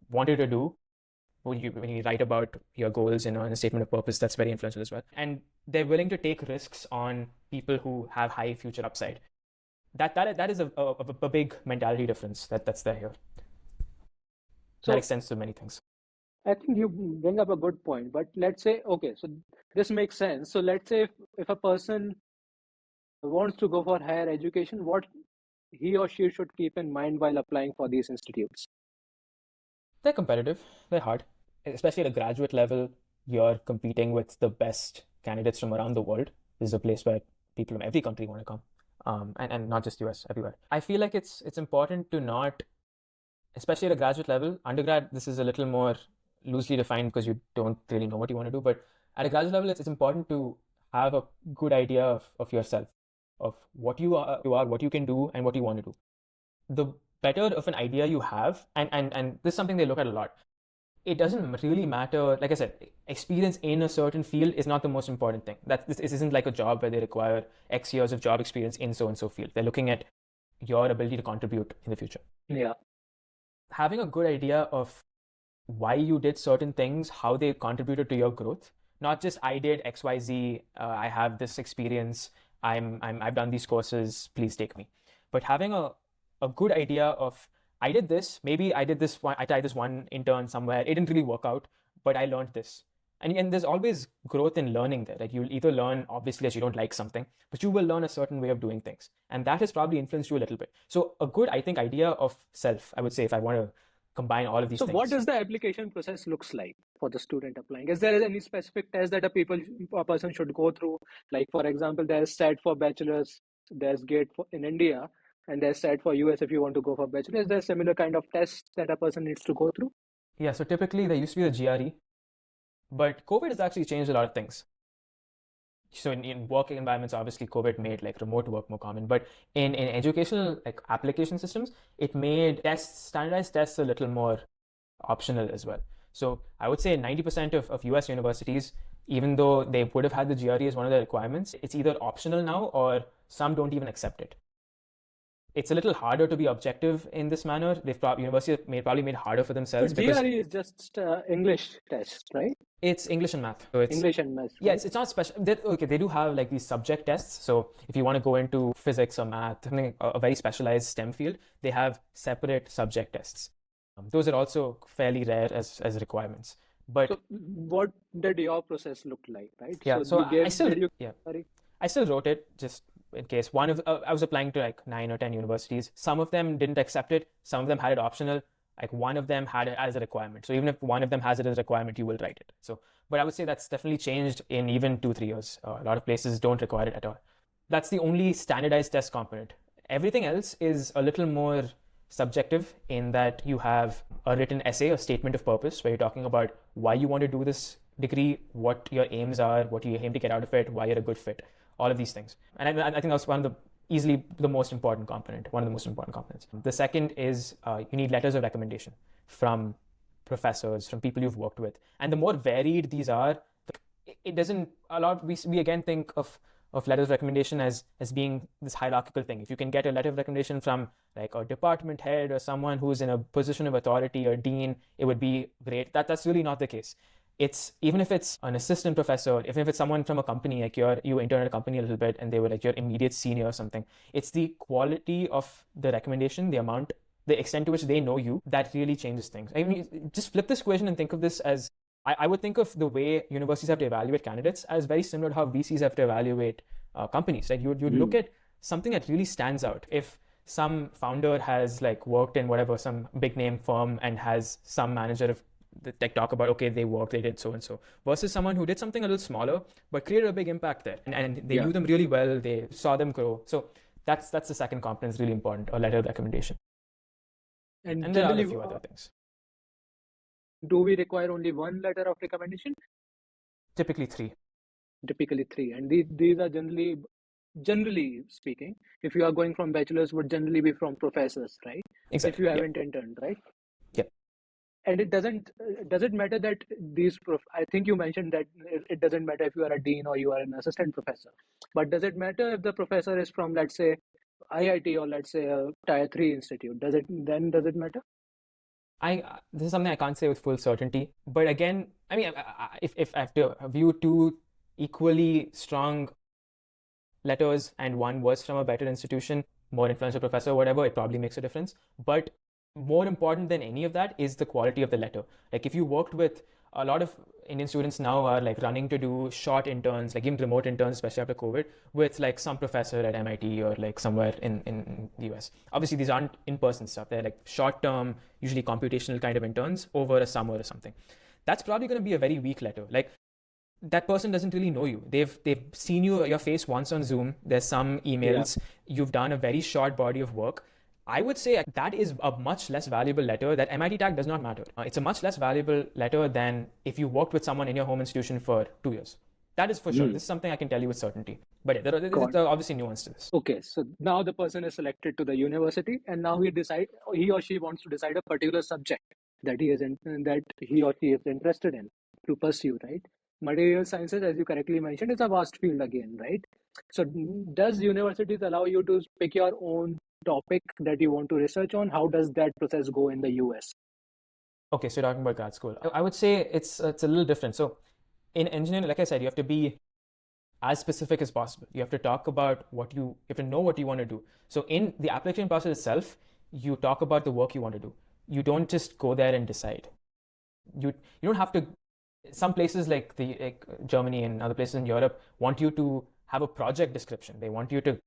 wanted to do. When you write about your goals in a statement of purpose, that's very influential as well. And they're willing to take risks on people who have high future upside. That is a big mentality difference that's there here. So that extends to many things. I think you bring up a good point, but let's say, okay, so this makes sense. So let's say if a person wants to go for higher education, what he or she should keep in mind while applying for these institutes? They're competitive, they're hard, especially at a graduate level. You're competing with the best candidates from around the world. This is a place where people from every country want to come, and not just US, everywhere. I feel like it's important to not, especially at a graduate level. Undergrad, this is a little more loosely defined because you don't really know what you want to do. But at a graduate level, it's important to have a good idea of yourself, of what you are, what you can do, and what you want to do. The better of an idea you have, and this is something they look at a lot. It doesn't really matter. Like I said, experience in a certain field is not the most important thing. This isn't like a job where they require X years of job experience in so and so field. They're looking at your ability to contribute in the future. Yeah. Having a good idea of why you did certain things, how they contributed to your growth, not just I did XYZ, I have this experience, I've done these courses, please take me. But having a good idea of I did this, maybe I did this one, I tried this one intern somewhere, it didn't really work out, but I learned this. And there's always growth in learning there. Like you'll either learn, obviously, as you don't like something, but you will learn a certain way of doing things. And that has probably influenced you a little bit. So a good, I think, idea of self, I would say, if I want to combine all of these things. So what does the application process looks like for the student applying? Is there any specific test that a person should go through? Like, for example, there's SET for bachelor's, there's GATE in India, and there's SET for US if you want to go for bachelor's. Is there similar kind of tests that a person needs to go through? Yeah, so typically there used to be the GRE, but COVID has actually changed a lot of things. So in working environments, obviously COVID made like remote work more common, but in educational like application systems, it made standardized tests a little more optional as well. So I would say 90% of US universities, even though they would have had the GRE as one of the requirements, it's either optional now or some don't even accept it. It's a little harder to be objective in this manner. Universities probably made harder for themselves. But GRE is just English test, right? It's English and math. So it's English and math. Yeah, it's not special. They do have like these subject tests. So if you want to go into physics or math, a very specialized STEM field, they have separate subject tests. Those are also fairly rare as requirements. But so what did your process look like, right? Yeah, so sorry. I still wrote it just in case. I was applying to like 9 or 10 universities. Some of them didn't accept it. Some of them had it optional. Like one of them had it as a requirement. So even if one of them has it as a requirement, you will write it. So, but I would say that's definitely changed in even 2-3 years. A lot of places don't require it at all. That's the only standardized test component. Everything else is a little more subjective in that you have a written essay, a statement of purpose, where you're talking about why you want to do this degree, what your aims are, what you aim to get out of it, why you're a good fit, all of these things. And I think that's one of the easily the most important component, one of the most important components. The second is you need letters of recommendation from professors, from people you've worked with. And the more varied these are, it doesn't a lot. We again think of letters of recommendation as being this hierarchical thing. If you can get a letter of recommendation from like a department head or someone who's in a position of authority or dean, it would be great. That's really not the case. It's even if it's an assistant professor, even if it's someone from a company, like you intern at a company a little bit and they were like your immediate senior or something, it's the quality of the recommendation, the amount, the extent to which they know you, that really changes things. I mean, just flip this equation and think of this as I would think of the way universities have to evaluate candidates as very similar to how VCs have to evaluate companies, right? You'd look at something that really stands out. If some founder has like worked in whatever, some big name firm and has some manager of the tech talk about, okay, they did so and so, versus someone who did something a little smaller but created a big impact there, and they knew them really well, they saw them grow. So that's the second component is really important, a letter of recommendation. And there are a few other things. Do we require only one letter of recommendation? Typically three. And these are generally speaking, if you are going from bachelor's, would generally be from professors, right? Exactly. If you haven't interned, right? Yeah. And it does it matter that I think you mentioned that it doesn't matter if you are a dean or you are an assistant professor, but does it matter if the professor is from, let's say, IIT or let's say a tier 3 institute? Does it matter? This is something I can't say with full certainty, but again, I mean, if I have to view two equally strong letters and one was from a better institution, more influential professor, whatever, it probably makes a difference. But more important than any of that is the quality of the letter. Like if you worked with a lot of Indian students now are like running to do short interns, like even remote interns, especially after COVID, with like some professor at MIT or like somewhere in the US. Obviously, these aren't in-person stuff. They're like short-term, usually computational kind of interns over a summer or something. That's probably going to be a very weak letter. Like that person doesn't really know you. They've seen your face once on Zoom. There's some emails. Yeah. You've done a very short body of work. I would say that is a much less valuable letter. That MIT tag does not matter. It's a much less valuable letter than if you worked with someone in your home institution for 2 years. That is for sure. This is something I can tell you with certainty. But yeah, there are obviously nuance to this. Okay, so now the person is selected to the university, and now he or she wants to decide a particular subject that he or she is interested in to pursue, right? Material sciences, as you correctly mentioned, is a vast field again, right? So does universities allow you to pick your own topic that you want to research on? How does that process go in the US? Okay, so you're talking about grad school. I would say it's a little different. So in engineering, like I said, you have to be as specific as possible. You have to talk about you have to know what you want to do. So in the application process itself, you talk about the work you want to do. You don't just go there and decide. You don't have to. Some places like Germany and other places in Europe want you to have a project description. They want you to,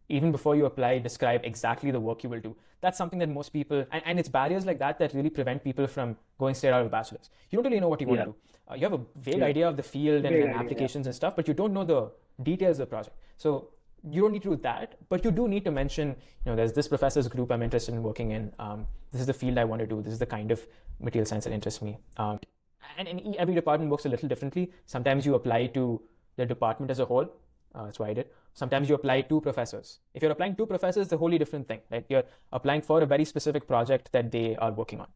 even before you apply, describe exactly the work you will do. That's something that most people, and it's barriers like that really prevent people from going straight out of a bachelor's. You don't really know what you want to do. You have a vague idea of the field and applications and stuff, but you don't know the details of the project. So you don't need to do that, but you do need to mention, there's this professor's group I'm interested in working in. This is the field I want to do. This is the kind of material science that interests me. And every department works a little differently. Sometimes you apply to the department as a whole. That's what I did. Sometimes you apply to professors. If you're applying to professors, it's a wholly different thing. Right? You're applying for a very specific project that they are working on.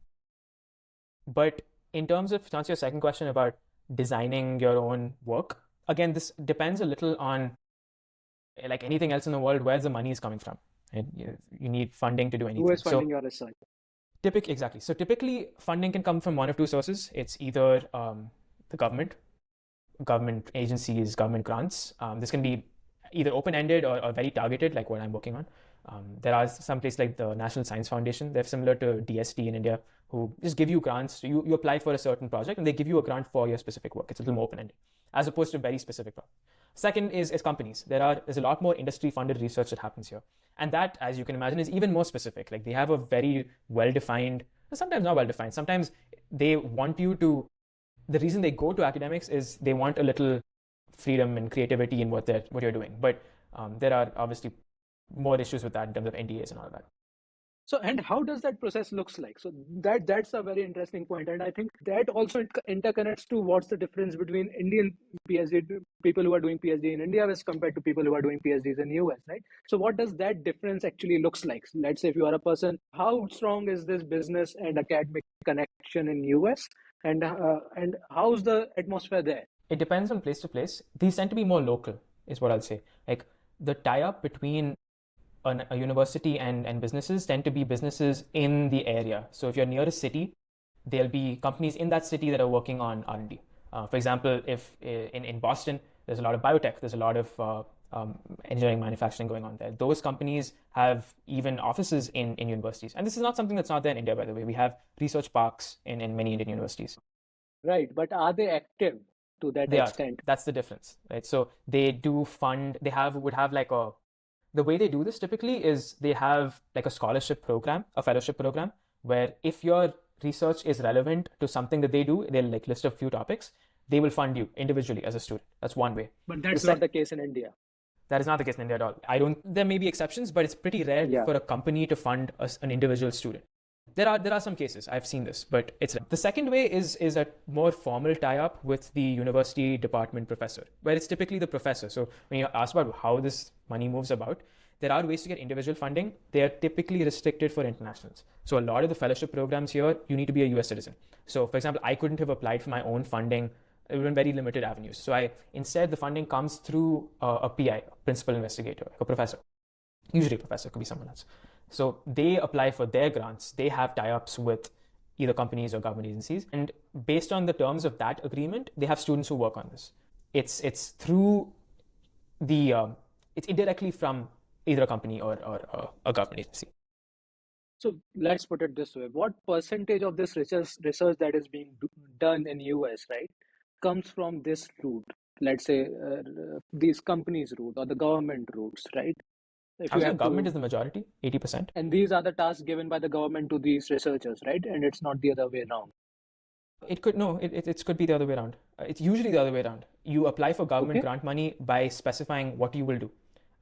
But in terms of, to answer your second question about designing your own work, again, this depends a little on, like anything else in the world, where the money is coming from. Right? You need funding to do anything. Who is funding your research? Exactly. So typically, funding can come from one of two sources. It's either the government agencies, government grants. This can be either open-ended or very targeted, like what I'm working on. There are some places like the National Science Foundation. They're similar to DST in India, who just give you grants. You apply for a certain project, and they give you a grant for your specific work. It's a little more open-ended, as opposed to very specific project. Second is companies. There's a lot more industry-funded research that happens here. And that, as you can imagine, is even more specific. Like they have a very well-defined, sometimes not well-defined, sometimes they want you to, the reason they go to academics is they want a little freedom and creativity in what you're doing. But there are obviously more issues with that in terms of NDAs and all of that. So, and how does that process looks like? So that's a very interesting point, and I think that also interconnects to what's the difference between Indian PhD people who are doing PhD in India as compared to people who are doing PhDs in US, right? So, what does that difference actually looks like? Let's say if you are a person, how strong is this business and academic connection in US, and how's the atmosphere there? It depends on place to place. These tend to be more local, is what I'll say. Like the tie-up between a university and businesses tend to be businesses in the area. So if you're near a city, there'll be companies in that city that are working on R&D. For example, if in Boston, there's a lot of biotech, there's a lot of engineering manufacturing going on there. Those companies have even offices in universities. And this is not something that's not there in India, by the way. We have research parks in many Indian universities. Right, but are they active to that They are. extent? That's the difference, right? So they do fund, would have like the way they do this typically is they have like a scholarship program, a fellowship program, where if your research is relevant to something that they do, they'll like list a few topics, they will fund you individually as a student. That's one way. But that's not the case in India. That is not the case in India at all. There may be exceptions, but it's pretty rare Yeah. for a company to fund an individual student. There are some cases, I've seen this, but it's the second way is a more formal tie-up with the university department professor, where it's typically the professor. So when you ask about how this money moves about, there are ways to get individual funding. They are typically restricted for internationals. So a lot of the fellowship programs here, you need to be a US citizen. So for example, I couldn't have applied for my own funding. It would have been very limited avenues. So instead the funding comes through a PI, principal investigator, like a professor. Usually a professor, could be someone else. So they apply for their grants. They have tie-ups with either companies or government agencies. And based on the terms of that agreement, they have students who work on this. It's through it's indirectly from either a company or a government agency. So let's put it this way. What percentage of this research that is being done in US, right, comes from this route? Let's say these companies' route or the government routes, right? If I you would say have government to, is the majority, 80%. and these are the tasks given by the government to these researchers, right? And it's not the other way around. It could be the other way around. It's usually the other way around. You apply for government Okay. grant money by specifying what you will do.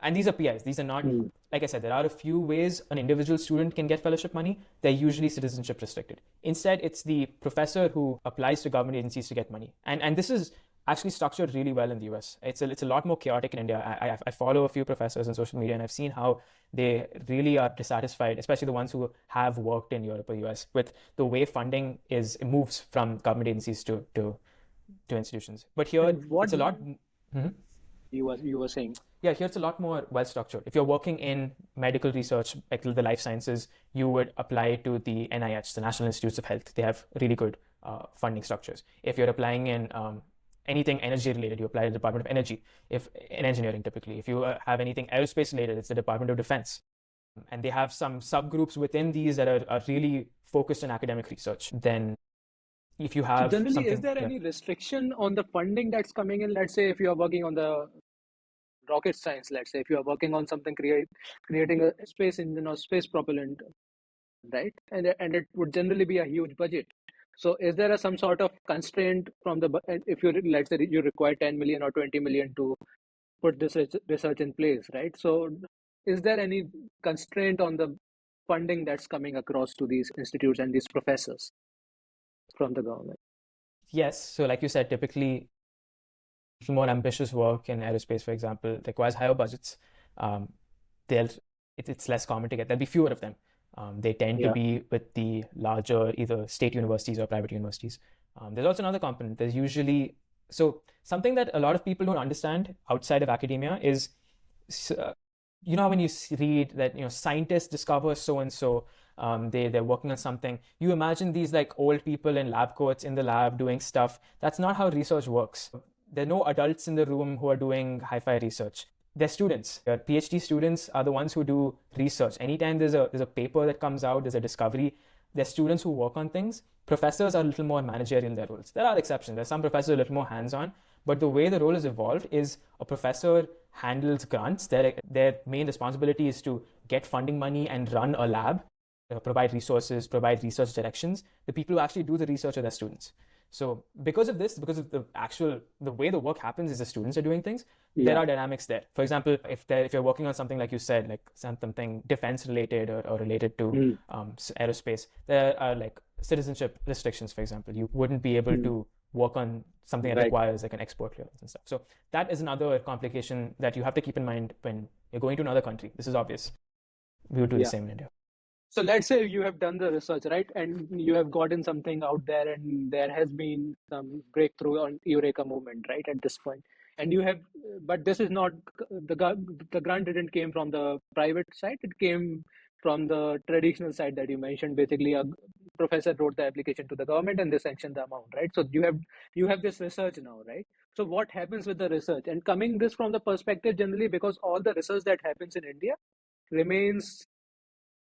And these are PIs. These are not, like I said, there are a few ways an individual student can get fellowship money. They're usually citizenship restricted. Instead, it's the professor who applies to government agencies to get money. And this is actually structured really well in the US. It's a lot more chaotic in India. I follow a few professors on social media, and I've seen how they really are dissatisfied, especially the ones who have worked in Europe or US, with the way funding moves from government agencies to institutions. But here, it's a lot. You were saying. Yeah, here it's a lot more well structured. If you're working in medical research, like the life sciences, you would apply to the NIH, the National Institutes of Health. They have really good funding structures. If you're applying in anything energy related, you apply to the Department of Energy. If in engineering, typically, if you have anything aerospace related, it's the Department of Defense. And they have some subgroups within these that are really focused on academic research. Then if you have So generally, something, is there any restriction on the funding that's coming in? Let's say if you are working on the rocket science, let's say if you are working on something creating a space engine or space propellant, right? And it would generally be a huge budget. So is there some sort of constraint from if you, let's say you require 10 million or 20 million to put this research in place, right? So is there any constraint on the funding that's coming across to these institutes and these professors from the government? yes. So like you said, typically more ambitious work in aerospace, for example, requires higher budgets. It's less common to get. There'll be fewer of them. They tend to be with the larger either state universities or private universities. There's also another component. There's usually something that a lot of people don't understand outside of academia is, you know, when you read that scientists discover so and so, they're working on something. You imagine these like old people in lab coats in the lab doing stuff. That's not how research works. There are no adults in the room who are doing hi-fi research. They're students. Your PhD students are the ones who do research. Anytime there's a paper that comes out, there's a discovery, there's students who work on things. Professors are a little more managerial in their roles. There are exceptions. There's some professors a little more hands-on, but the way the role has evolved is a professor handles grants. Their main responsibility is to get funding money and run a lab, provide resources, provide research directions. The people who actually do the research are their students. So because of this, because of the way the work happens is the students are doing things, there Yeah. are dynamics there. For example, if you're working on something like you said, like something defense related or related to Mm. aerospace, there are like citizenship restrictions, for example. You wouldn't be able Mm. to work on something that Right. requires like an export clearance and stuff. So that is another complication that you have to keep in mind when you're going to another country. This is obvious. We would do the Yeah. same in India. So let's say you have done the research, right? And you have gotten something out there, and there has been some breakthrough on Eureka movement, right? At this point, and you have, but this is not the grant didn't came from the private side. It came from the traditional side that you mentioned. Basically, a professor wrote the application to the government, and they sanctioned the amount, right? So you have this research now, right? So what happens with the research? And coming this from the perspective generally, because all the research that happens in India remains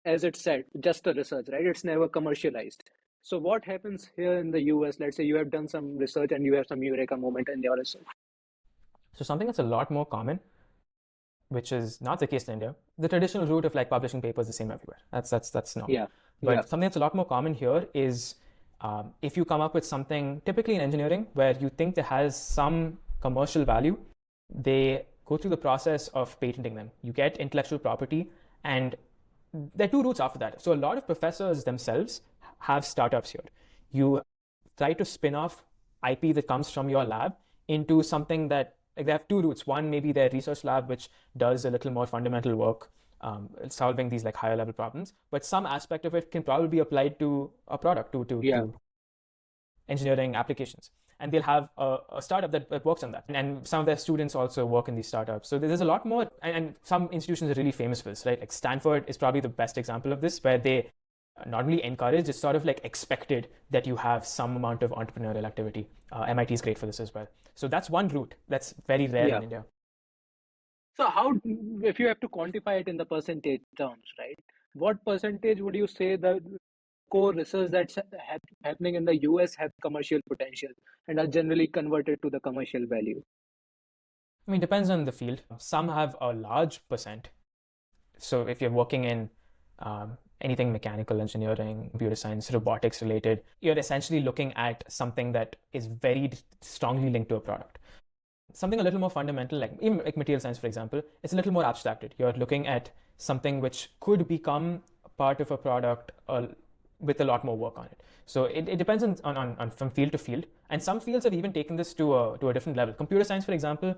as it said, just a research, right? It's never commercialized. So what happens here in the US? Let's say you have done some research and you have some eureka moment in your research. So something that's a lot more common, which is not the case in India. The traditional route of like publishing papers is the same everywhere. That's normal. Yeah, yeah, But something that's a lot more common here is if you come up with something, typically in engineering, where you think that has some commercial value, they go through the process of patenting them. You get intellectual property, and there are two routes after that. So a lot of professors themselves have startups here. You try to spin off IP that comes from your lab into something that, like, they have two routes. One, maybe their research lab, which does a little more fundamental work, solving these like higher level problems. But some aspect of it can probably be applied to a product, yeah. to engineering applications. And they'll have a startup that works on that. And some of their students also work in these startups. So there's a lot more, and some institutions are really famous for this, right? Like Stanford is probably the best example of this, where they not really encouraged, it's sort of like expected that you have some amount of entrepreneurial activity. MIT is great for this as well. So that's one route that's very rare Yeah. in India. So how, if you have to quantify it in the percentage terms, right? What percentage would you say the core research that's happening in the US have commercial potential and are generally converted to the commercial value? I mean, it depends on the field. Some have a large percent. So if you're working in anything mechanical engineering, computer science, robotics related, you're essentially looking at something that is very strongly linked to a product. Something a little more fundamental, like even like material science, for example, it's a little more abstracted. You're looking at something which could become part of a product with a lot more work on it. So it depends on from field to field. And some fields have even taken this to a different level. Computer science, for example,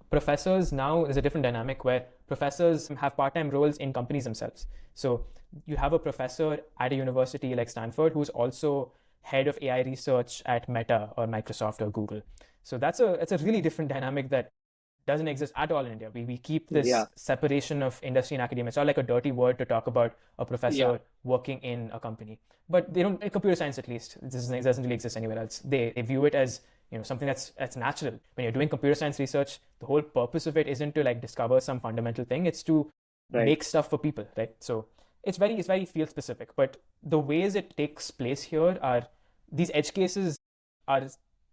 professors now is a different dynamic where professors have part-time roles in companies themselves. So you have a professor at a university like Stanford who's also head of AI research at Meta or Microsoft or Google. So it's a really different dynamic that doesn't exist at all in India. We keep Yeah, this separation of industry and academia. It's not like a dirty word to talk about a yeah, professor working in a company. But they don't, in computer science at least, it doesn't really exist anywhere else. They view it as something that's natural. When you're doing computer science research, the whole purpose of it isn't to like discover some fundamental thing. It's to right. make stuff for people, right? So it's very field specific. But the ways it takes place here are these edge cases are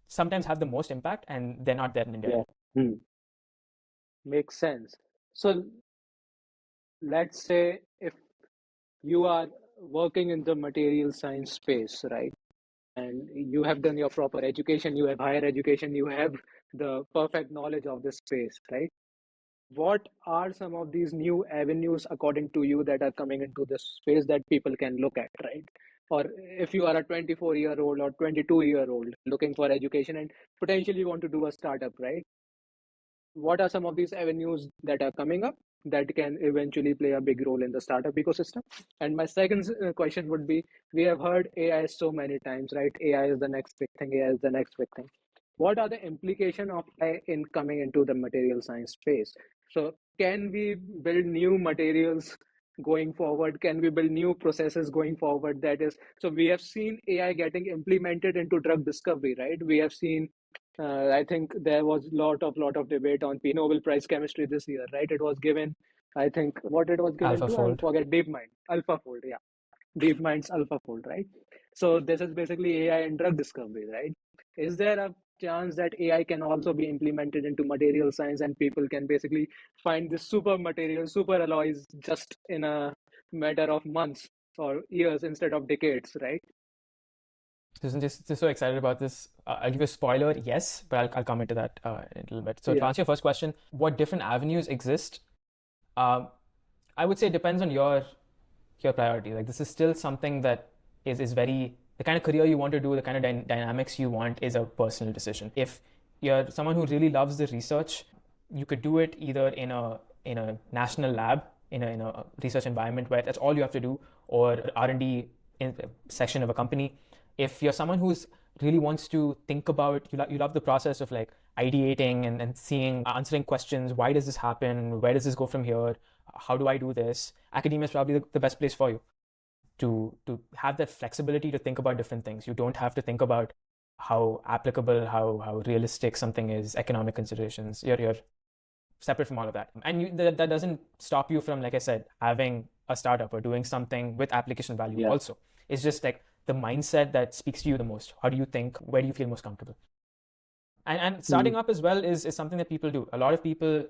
sometimes have the most impact, and they're not there in India. Yeah. Hmm. Makes sense. So let's say if you are working in the material science space, right? And you have done your proper education, you have higher education, you have the perfect knowledge of this space, right? What are some of these new avenues, according to you, that are coming into this space that people can look at, right? Or if you are a 24-year-old or 22-year-old looking for education and potentially want to do a startup, right? What are some of these avenues that are coming up that can eventually play a big role in the startup ecosystem? And my second question would be, we have heard AI so many times, right? AI is the next big thing, AI is the next big thing. What are the implications of AI in coming into the material science space? So can we build new materials going forward? Can we build new processes going forward? That is, so we have seen AI getting implemented into drug discovery, right? We have seen I think there was lot of debate on Nobel Prize chemistry this year, right? It was given, I think, what it was given to, I AlphaFold. forget, DeepMind, AlphaFold, yeah, DeepMind's AlphaFold, right? So this is basically AI in drug discovery, right? Is there a chance that AI can also be implemented into material science and people can basically find this super material, super alloys just in a matter of months or years instead of decades, right? Just so excited about this. I'll give you a spoiler, yes, but I'll come into that in a little bit. So to Yeah. answer your first question, what different avenues exist? Um, I would say it depends on your priority. Like this is still something that is very the kind of career you want to do, the kind of dynamics you want is a personal decision. If you're someone who really loves the research, you could do it either in a national lab, in a research environment where that's all you have to do, or R&D section of a company. If you're someone who's really wants to think about you love the process of like ideating and seeing answering questions, why does this happen, where does this go from here, how do I do this, academia is probably the best place for you to have that flexibility to think about different things. You don't have to think about how applicable, how realistic something is, economic considerations. You're separate from all of that. And that doesn't stop you from, like I said, having a startup or doing something with application value Yeah. also. It's just like the mindset that speaks to you the most. How do you think? Where do you feel most comfortable? And starting up as well is something that people do. A lot of people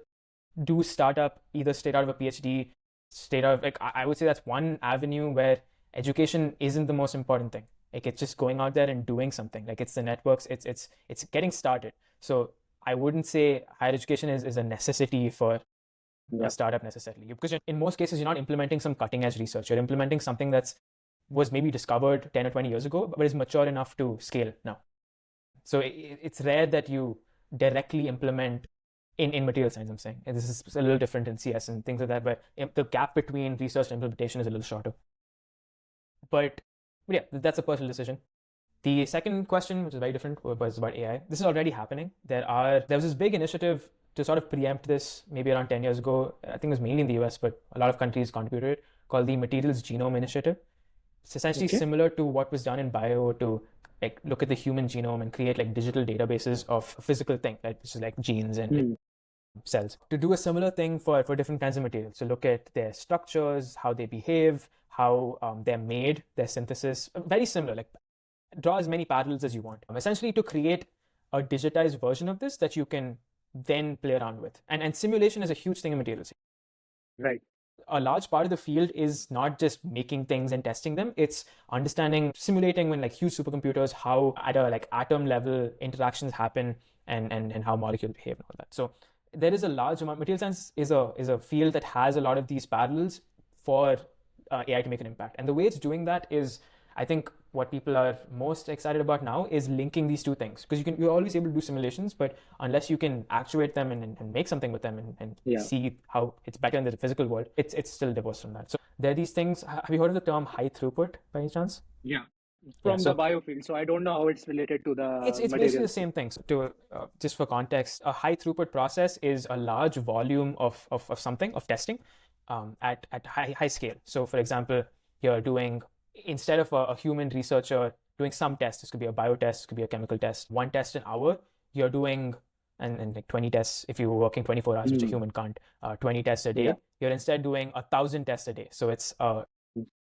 do start up either straight out of a PhD, straight out of, like, I would say that's one avenue where education isn't the most important thing. Like it's just going out there and doing something. Like it's the networks, it's getting started. So I wouldn't say higher education is a necessity for Yeah. a startup necessarily, because in most cases you're not implementing some cutting edge research. You're implementing something that's was maybe discovered 10 or 20 years ago, but is mature enough to scale now. So it's rare that you directly implement in material science, I'm saying. And this is a little different in CS and things like that, but the gap between research and implementation is a little shorter. But yeah, that's a personal decision. The second question, which is very different, was about AI. This is already happening. There was this big initiative to sort of preempt this maybe around 10 years ago. I think it was mainly in the US, but a lot of countries contributed, called the Materials Genome Initiative. It's essentially Okay. similar to what was done in bio to like look at the human genome and create like digital databases of a physical thing, right? Which is like genes and cells. To do a similar thing for different kinds of materials. To look at their structures, how they behave, how they're made, their synthesis. Very similar, like draw as many parallels as you want. Essentially to create a digitized version of this that you can then play around with. And simulation is a huge thing in materials. Right. A large part of the field is not just making things and testing them, it's understanding, simulating when like huge supercomputers, how at a like atom level interactions happen and how molecules behave and all that. So there is a large amount. Material science is a field that has a lot of these parallels for AI to make an impact. And the way it's doing that is, I think what people are most excited about now is linking these two things, because you're always able to do simulations, but unless you can actuate them and make something with them and Yeah. see how it's better in the physical world, it's still divorced from that. So there are these things. Have you heard of the term high throughput by any chance? Yeah. Yeah, From the so biofield. So I don't know how it's related to the it's basically the materials. same thing. So to just for context, a high throughput process is a large volume of something, of testing, at high scale. So for example, you're doing, instead of a human researcher doing some tests, this could be a biotest, this could be a chemical test, one test an hour, you're doing and like 20 tests if you're working 24 hours, which a human can't, 20 tests a day. Yeah. You're instead doing 1,000 tests a day. So it's a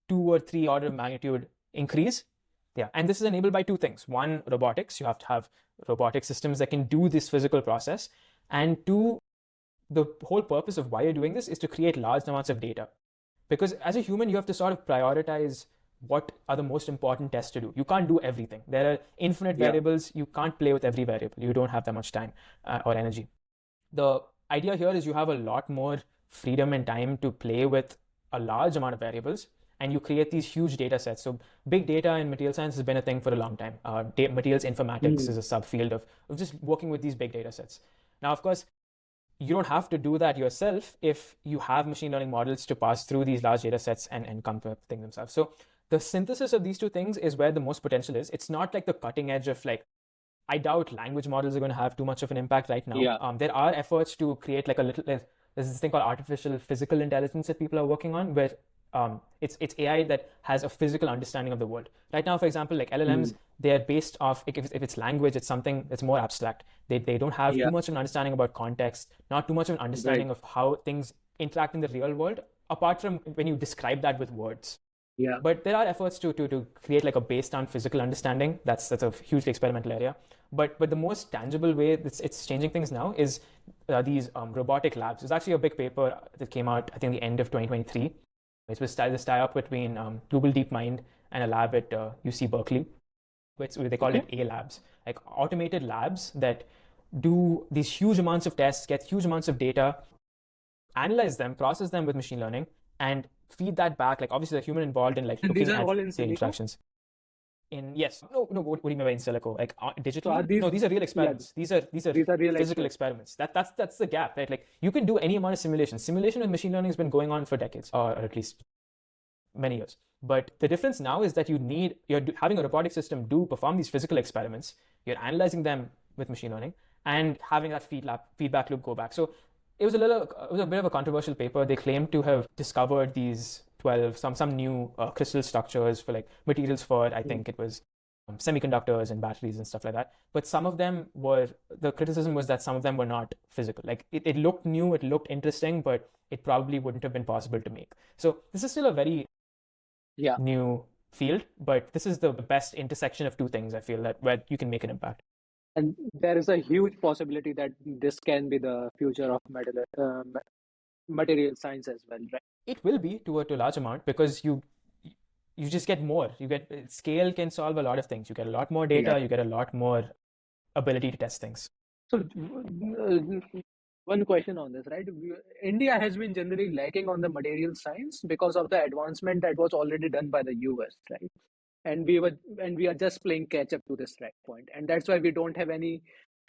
2 or 3 order of magnitude increase. Yeah, and this is enabled by two things. One, robotics. You have to have robotic systems that can do this physical process. And two, the whole purpose of why you're doing this is to create large amounts of data. Because as a human, you have to sort of prioritize what are the most important tests to do. You can't do everything. There are infinite variables. You can't play with every variable. You don't have that much time or energy. The idea here is you have a lot more freedom and time to play with a large amount of variables, and you create these huge data sets. So big data in material science has been a thing for a long time. Materials informatics is a subfield of just working with these big data sets. Now, of course, you don't have to do that yourself if you have machine learning models to pass through these large data sets and come to things themselves. So the synthesis of these two things is where the most potential is. It's not like the cutting edge of like, I doubt language models are going to have too much of an impact right now. Yeah. There are efforts to create like a little, there's this thing called artificial physical intelligence that people are working on, where it's AI that has a physical understanding of the world. Right now, for example, like LLMs, they're based off, if it's language, it's something that's more abstract. They don't have too much of an understanding about context, not too much of an understanding of how things interact in the real world, apart from when you describe that with words. Yeah. But there are efforts to create like a based on physical understanding. That's a hugely experimental area. But the most tangible way it's changing things now is these robotic labs. There's actually a big paper that came out, I think, the end of 2023. It was this tie-up between Google DeepMind and a lab at UC Berkeley. which they called it A labs, like automated labs that do these huge amounts of tests, get huge amounts of data, analyze them, process them with machine learning, and feed that back. Like obviously the human involved in like And these looking are at all in the silico? interactions. Yes, no. What do you mean by in silico? Like digitally? So are these, No, these are real yeah, experiments. These are these are real physical experiments. experiments. That's the gap, right? Like you can do any amount of simulation. Simulation with machine learning has been going on for decades, or at least many years. But the difference now is that you're having a robotic system perform these physical experiments. You're analyzing them with machine learning and having that feedback loop go back. So it was a bit of a controversial paper. They claimed to have discovered these 12 some new crystal structures for like materials for, I think it was semiconductors and batteries and stuff like that. But some of them the criticism was that some of them were not physical. Like it looked new, it looked interesting, but it probably wouldn't have been possible to make. So this is still a very new field, but this is the best intersection of two things, I feel, that where you can make an impact. And there is a huge possibility that this can be the future of material science as well, right? It will be to a large amount, because you just get more. You get scale can solve a lot of things. You get a lot more data. You get a lot more ability to test things. So one question on this, right? India has been generally lacking on the material science because of the advancement that was already done by the US, right? And we are just playing catch up to this right point, and that's why we don't have any.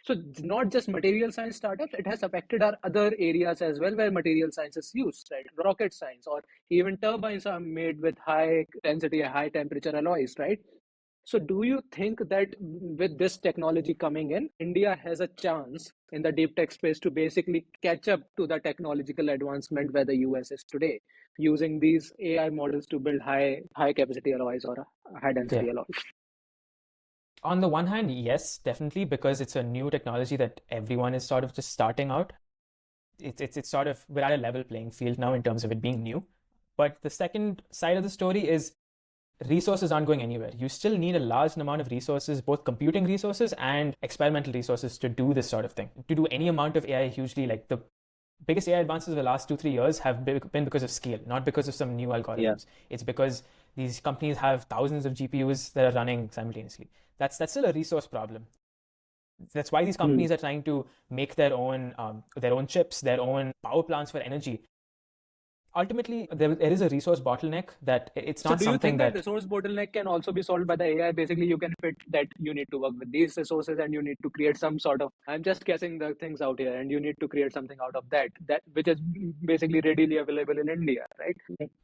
So not just material science startups, it has affected our other areas as well where material science is used, right? Rocket science, or even turbines are made with high density, high temperature alloys, right? So do you think that with this technology coming in, India has a chance in the deep tech space to basically catch up to the technological advancement where the US is today, using these AI models to build high capacity alloys or high density alloys? On the one hand, yes, definitely, because it's a new technology that everyone is sort of just starting out. It's sort of, we're at a level playing field now in terms of it being new. But the second side of the story is resources aren't going anywhere. You still need a large amount of resources, both computing resources and experimental resources, to do this sort of thing. To do any amount of AI hugely, like the biggest AI advances of the last 2-3 years have been because of scale, not because of some new algorithms. It's because these companies have thousands of GPUs that are running simultaneously. That's still a resource problem. That's why these companies are trying to make their own chips, their own power plants for energy. Ultimately, there is a resource bottleneck that it's not something that... So do you think that resource bottleneck can also be solved by the AI? Basically, you can fit that you need to work with these resources and you need to create some sort of, I'm just guessing the things out here, and you need to create something out of that which is basically readily available in India, right?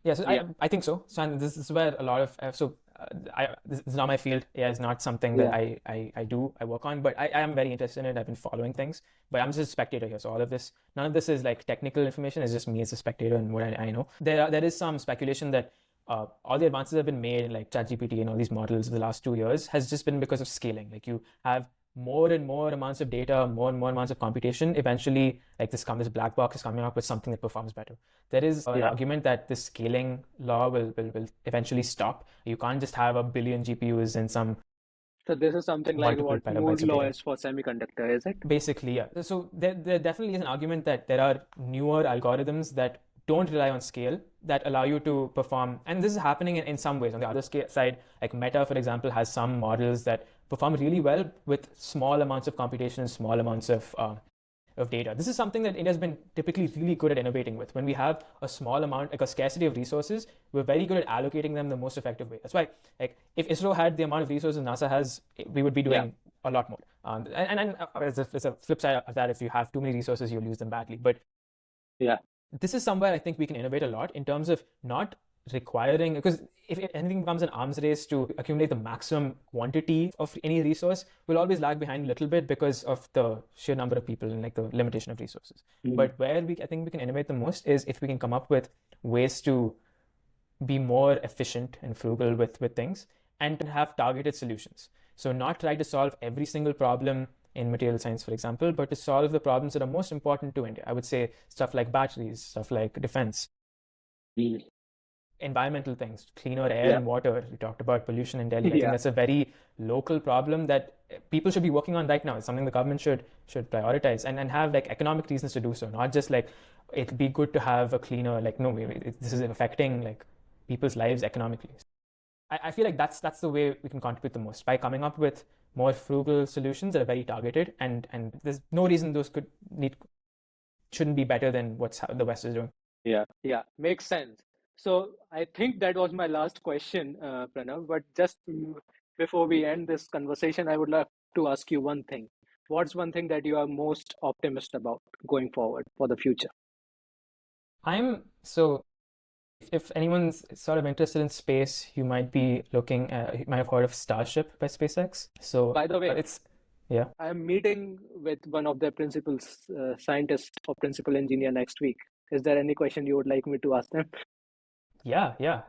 Yes, I think so. So and this is where a lot of this is not my field. AI is not something that I work on, but I am very interested in it. I've been following things, but I'm just a spectator here. So all of this, none of this is like technical information. It's just me as a spectator and what I know. There is some speculation that all the advances that have been made in like ChatGPT and all these models in the last 2 years has just been because of scaling. Like you have more and more amounts of data, more and more amounts of computation. Eventually, like this black box is coming up with something that performs better. There is an argument that this scaling law will eventually stop. You can't just have a billion GPUs in some... So this is something like what Moore's law is for semiconductor, is it? Basically, yeah. So there definitely is an argument that there are newer algorithms that don't rely on scale that allow you to perform, and this is happening in some ways. On the other side, like Meta, for example, has some models that perform really well with small amounts of computation and small amounts of data. This is something that India has been typically really good at innovating with. When we have a small amount, like a scarcity of resources, we're very good at allocating them the most effective way. That's why, like, if ISRO had the amount of resources NASA has, we would be doing a lot more. And there's a flip side of that. If you have too many resources, you'll use them badly. But this is somewhere I think we can innovate a lot in terms of not requiring, because if anything becomes an arms race to accumulate the maximum quantity of any resource, we'll always lag behind a little bit because of the sheer number of people and like the limitation of resources. But where I think we can innovate the most is if we can come up with ways to be more efficient and frugal with things and have targeted solutions. So not try to solve every single problem in material science, for example, but to solve the problems that are most important to India. I would say stuff like batteries, stuff like defense, environmental things, cleaner air and water. We talked about pollution in Delhi. I think that's a very local problem that people should be working on right now. It's something the government should prioritize and have like economic reasons to do so, not just like it'd be good to have a cleaner, like, no, this is affecting like people's lives economically. I feel like that's the way we can contribute the most, by coming up with more frugal solutions that are very targeted, and there's no reason those shouldn't be better than what's the West is doing. Yeah, makes sense. So I think that was my last question, Pranav. But just before we end this conversation, I would like to ask you one thing. What's one thing that you are most optimistic about going forward for the future? I'm so if anyone's sort of interested in space, you might be looking at, you might have heard of Starship by SpaceX. So By the way, it's yeah. I'm meeting with one of the principal scientists or principal engineer next week. Is there any question you would like me to ask them? Yeah.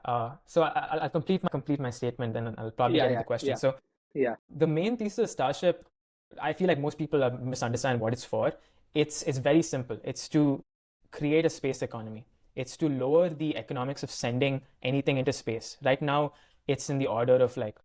So I'll complete my statement, then I'll probably Yeah, get into yeah, the question. yeah, So yeah. the main thesis of Starship, I feel like most people misunderstand what it's for. It's very simple. It's to create a space economy. It's to lower the economics of sending anything into space. Right now, it's in the order of like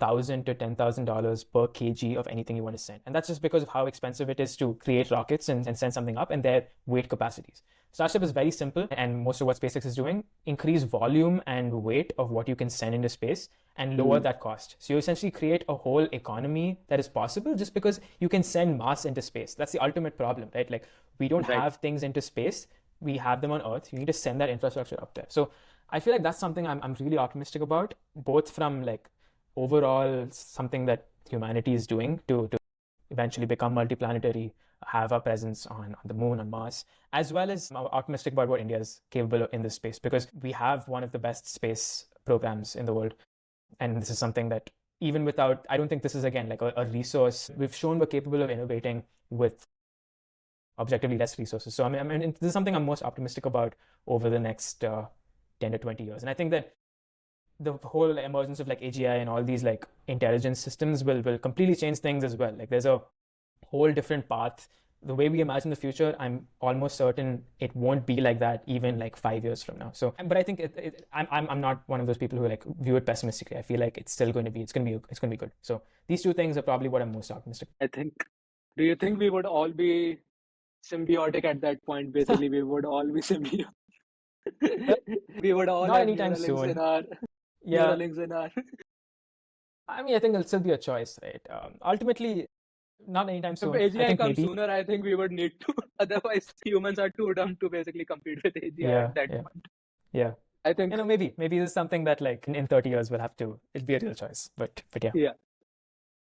$1,000 to $10,000 per kg of anything you want to send. And that's just because of how expensive it is to create rockets and send something up, and their weight capacities. Starship is very simple, and most of what SpaceX is doing, increase volume and weight of what you can send into space and lower that cost. So you essentially create a whole economy that is possible just because you can send mass into space. That's the ultimate problem, right? Like, we don't Right. have things into space. We have them on Earth. You need to send that infrastructure up there. So I feel like that's something I'm really optimistic about, both from like overall something that humanity is doing to eventually become multiplanetary, have a presence on the moon, on Mars, as well as I'm optimistic about what India is capable of in this space, because we have one of the best space programs in the world. And this is something that, even without, I don't think this is, again, like a resource. We've shown we're capable of innovating with objectively less resources. So I mean, this is something I'm most optimistic about over the next 10 to 20 years. And I think that the whole emergence of like AGI and all these like intelligence systems will completely change things as well. Like, there's a whole different path. The way we imagine the future, I'm almost certain it won't be like that even like 5 years from now. So, but I think I'm not one of those people who like view it pessimistically. I feel like it's still going to be, it's going to be good. So these two things are probably what I'm most optimistic. I think, do you think we would all be symbiotic at that point? Basically, we would all be symbiotic. We would all Not have anytime soon. Yeah. Neuralinks in our. I mean, I think it'll still be a choice, right? Ultimately, not anytime If soon. I AGI think comes maybe. sooner, I think we would need to. Otherwise, humans are too dumb to basically compete with AGI Yeah, at that yeah, point. yeah. I think, Maybe this is something that like in 30 years we'll have to, it'll be a real choice. But yeah. yeah.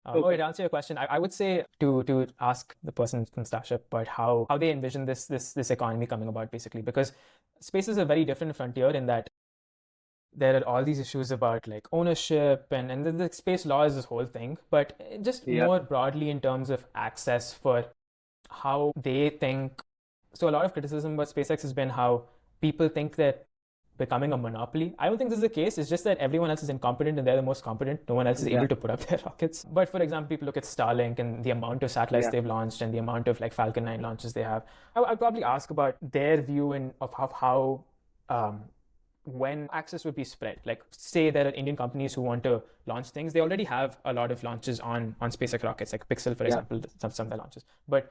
Oh, Okay. to answer your question, I would say to ask the person from Starship about how they envision this economy coming about, basically, because space is a very different frontier in that there are all these issues about like ownership, and the space law is this whole thing, but just Yeah. more broadly in terms of access, for how they think. So a lot of criticism about SpaceX has been how people think that becoming a monopoly. I don't think this is the case. It's just that everyone else is incompetent and they're the most competent. No one else is Yeah. able to put up their rockets. But for example, people look at Starlink and the amount of satellites Yeah. they've launched and the amount of like Falcon 9 launches they have. I'd probably ask about their view of how when access would be spread. Like, say there are Indian companies who want to launch things. They already have a lot of launches on SpaceX rockets, like Pixel, for Yeah. example, some of their launches. But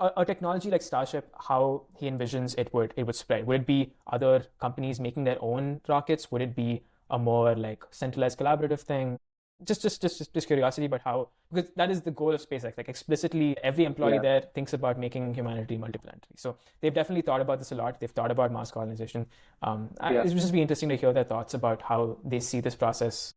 a technology like Starship, how he envisions it would spread. Would it be other companies making their own rockets? Would it be a more like centralized collaborative thing? Just curiosity about how, because that is the goal of SpaceX. Like, explicitly, every employee Yeah. there thinks about making humanity multiplanetary. So they've definitely thought about this a lot. They've thought about mass colonization. Yeah. It would just be interesting to hear their thoughts about how they see this process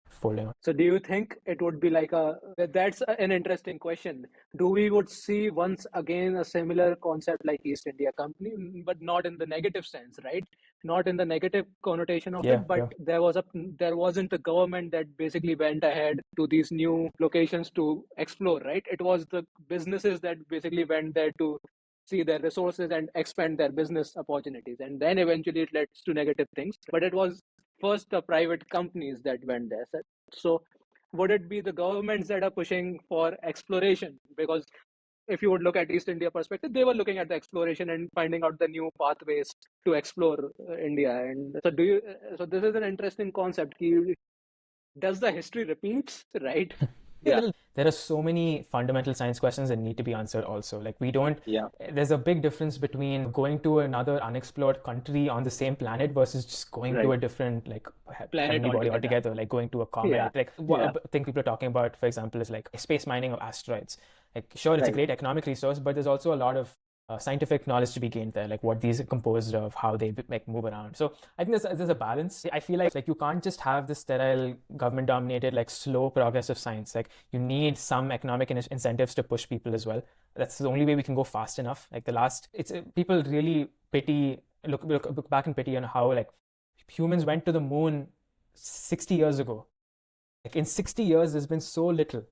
folding out. So do you think it would be like that's an interesting question. Do we would see once again a similar concept like East India Company, but not in the negative sense, right? Not in the negative connotation of Yeah, it, but yeah, there wasn't a government that basically went ahead to these new locations to explore, right? It was the businesses that basically went there to see their resources and expand their business opportunities. And then eventually it led to negative things. But it was first the private companies that went there. So would it be the governments that are pushing for exploration? Because if you would look at East India perspective, they were looking at the exploration and finding out the new pathways to explore India. And so do you? So this is an interesting concept. Does the history repeats, right? Yeah. There are so many fundamental science questions that need to be answered also. Like we don't, Yeah. there's a big difference between going to another unexplored country on the same planet versus just going to Right. a different like Planet heavenly body altogether. altogether, like going to a Yeah. comet. Like what Yeah. a thing people are talking about, for example, is like space mining of asteroids. Like sure, it's a Right. great economic resource, but there's also a lot of scientific knowledge to be gained there, like what these are composed of, how they like move around. So I think there's a balance. I feel like you can't just have this sterile government dominated like slow progress of science. Like you need some economic incentives to push people as well. That's the only way we can go fast enough. Like the last, it's people really pity look back and pity on how like humans went to the moon 60 years ago. Like in 60 years, there's been so little.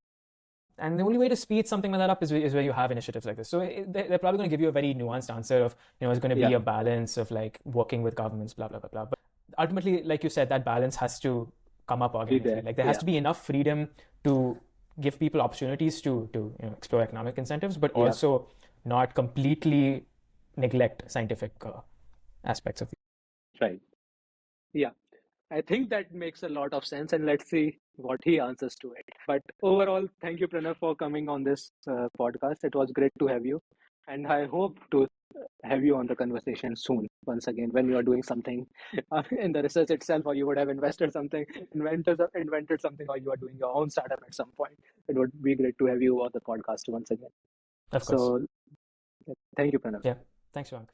And the only way to speed something like that up is where you have initiatives like this. So they're probably going to give you a very nuanced answer of, it's going to be Yeah. a balance of like working with governments, blah, blah, blah, blah. But ultimately, like you said, that balance has to come up Be organically. there. Like there has Yeah. to be enough freedom to give people opportunities to explore economic incentives, but Yeah. also not completely neglect scientific aspects of Right. Yeah. I think that makes a lot of sense, and let's see what he answers to it. But overall, thank you, Pranav, for coming on this podcast. It was great to have you, and I hope to have you on the conversation soon. Once again, when you are doing something in the research itself, or you would have invested something, invented something, or you are doing your own startup at some point. It would be great to have you on the podcast once again. Of course. So, thank you, Pranav. Yeah. Thanks, Ron.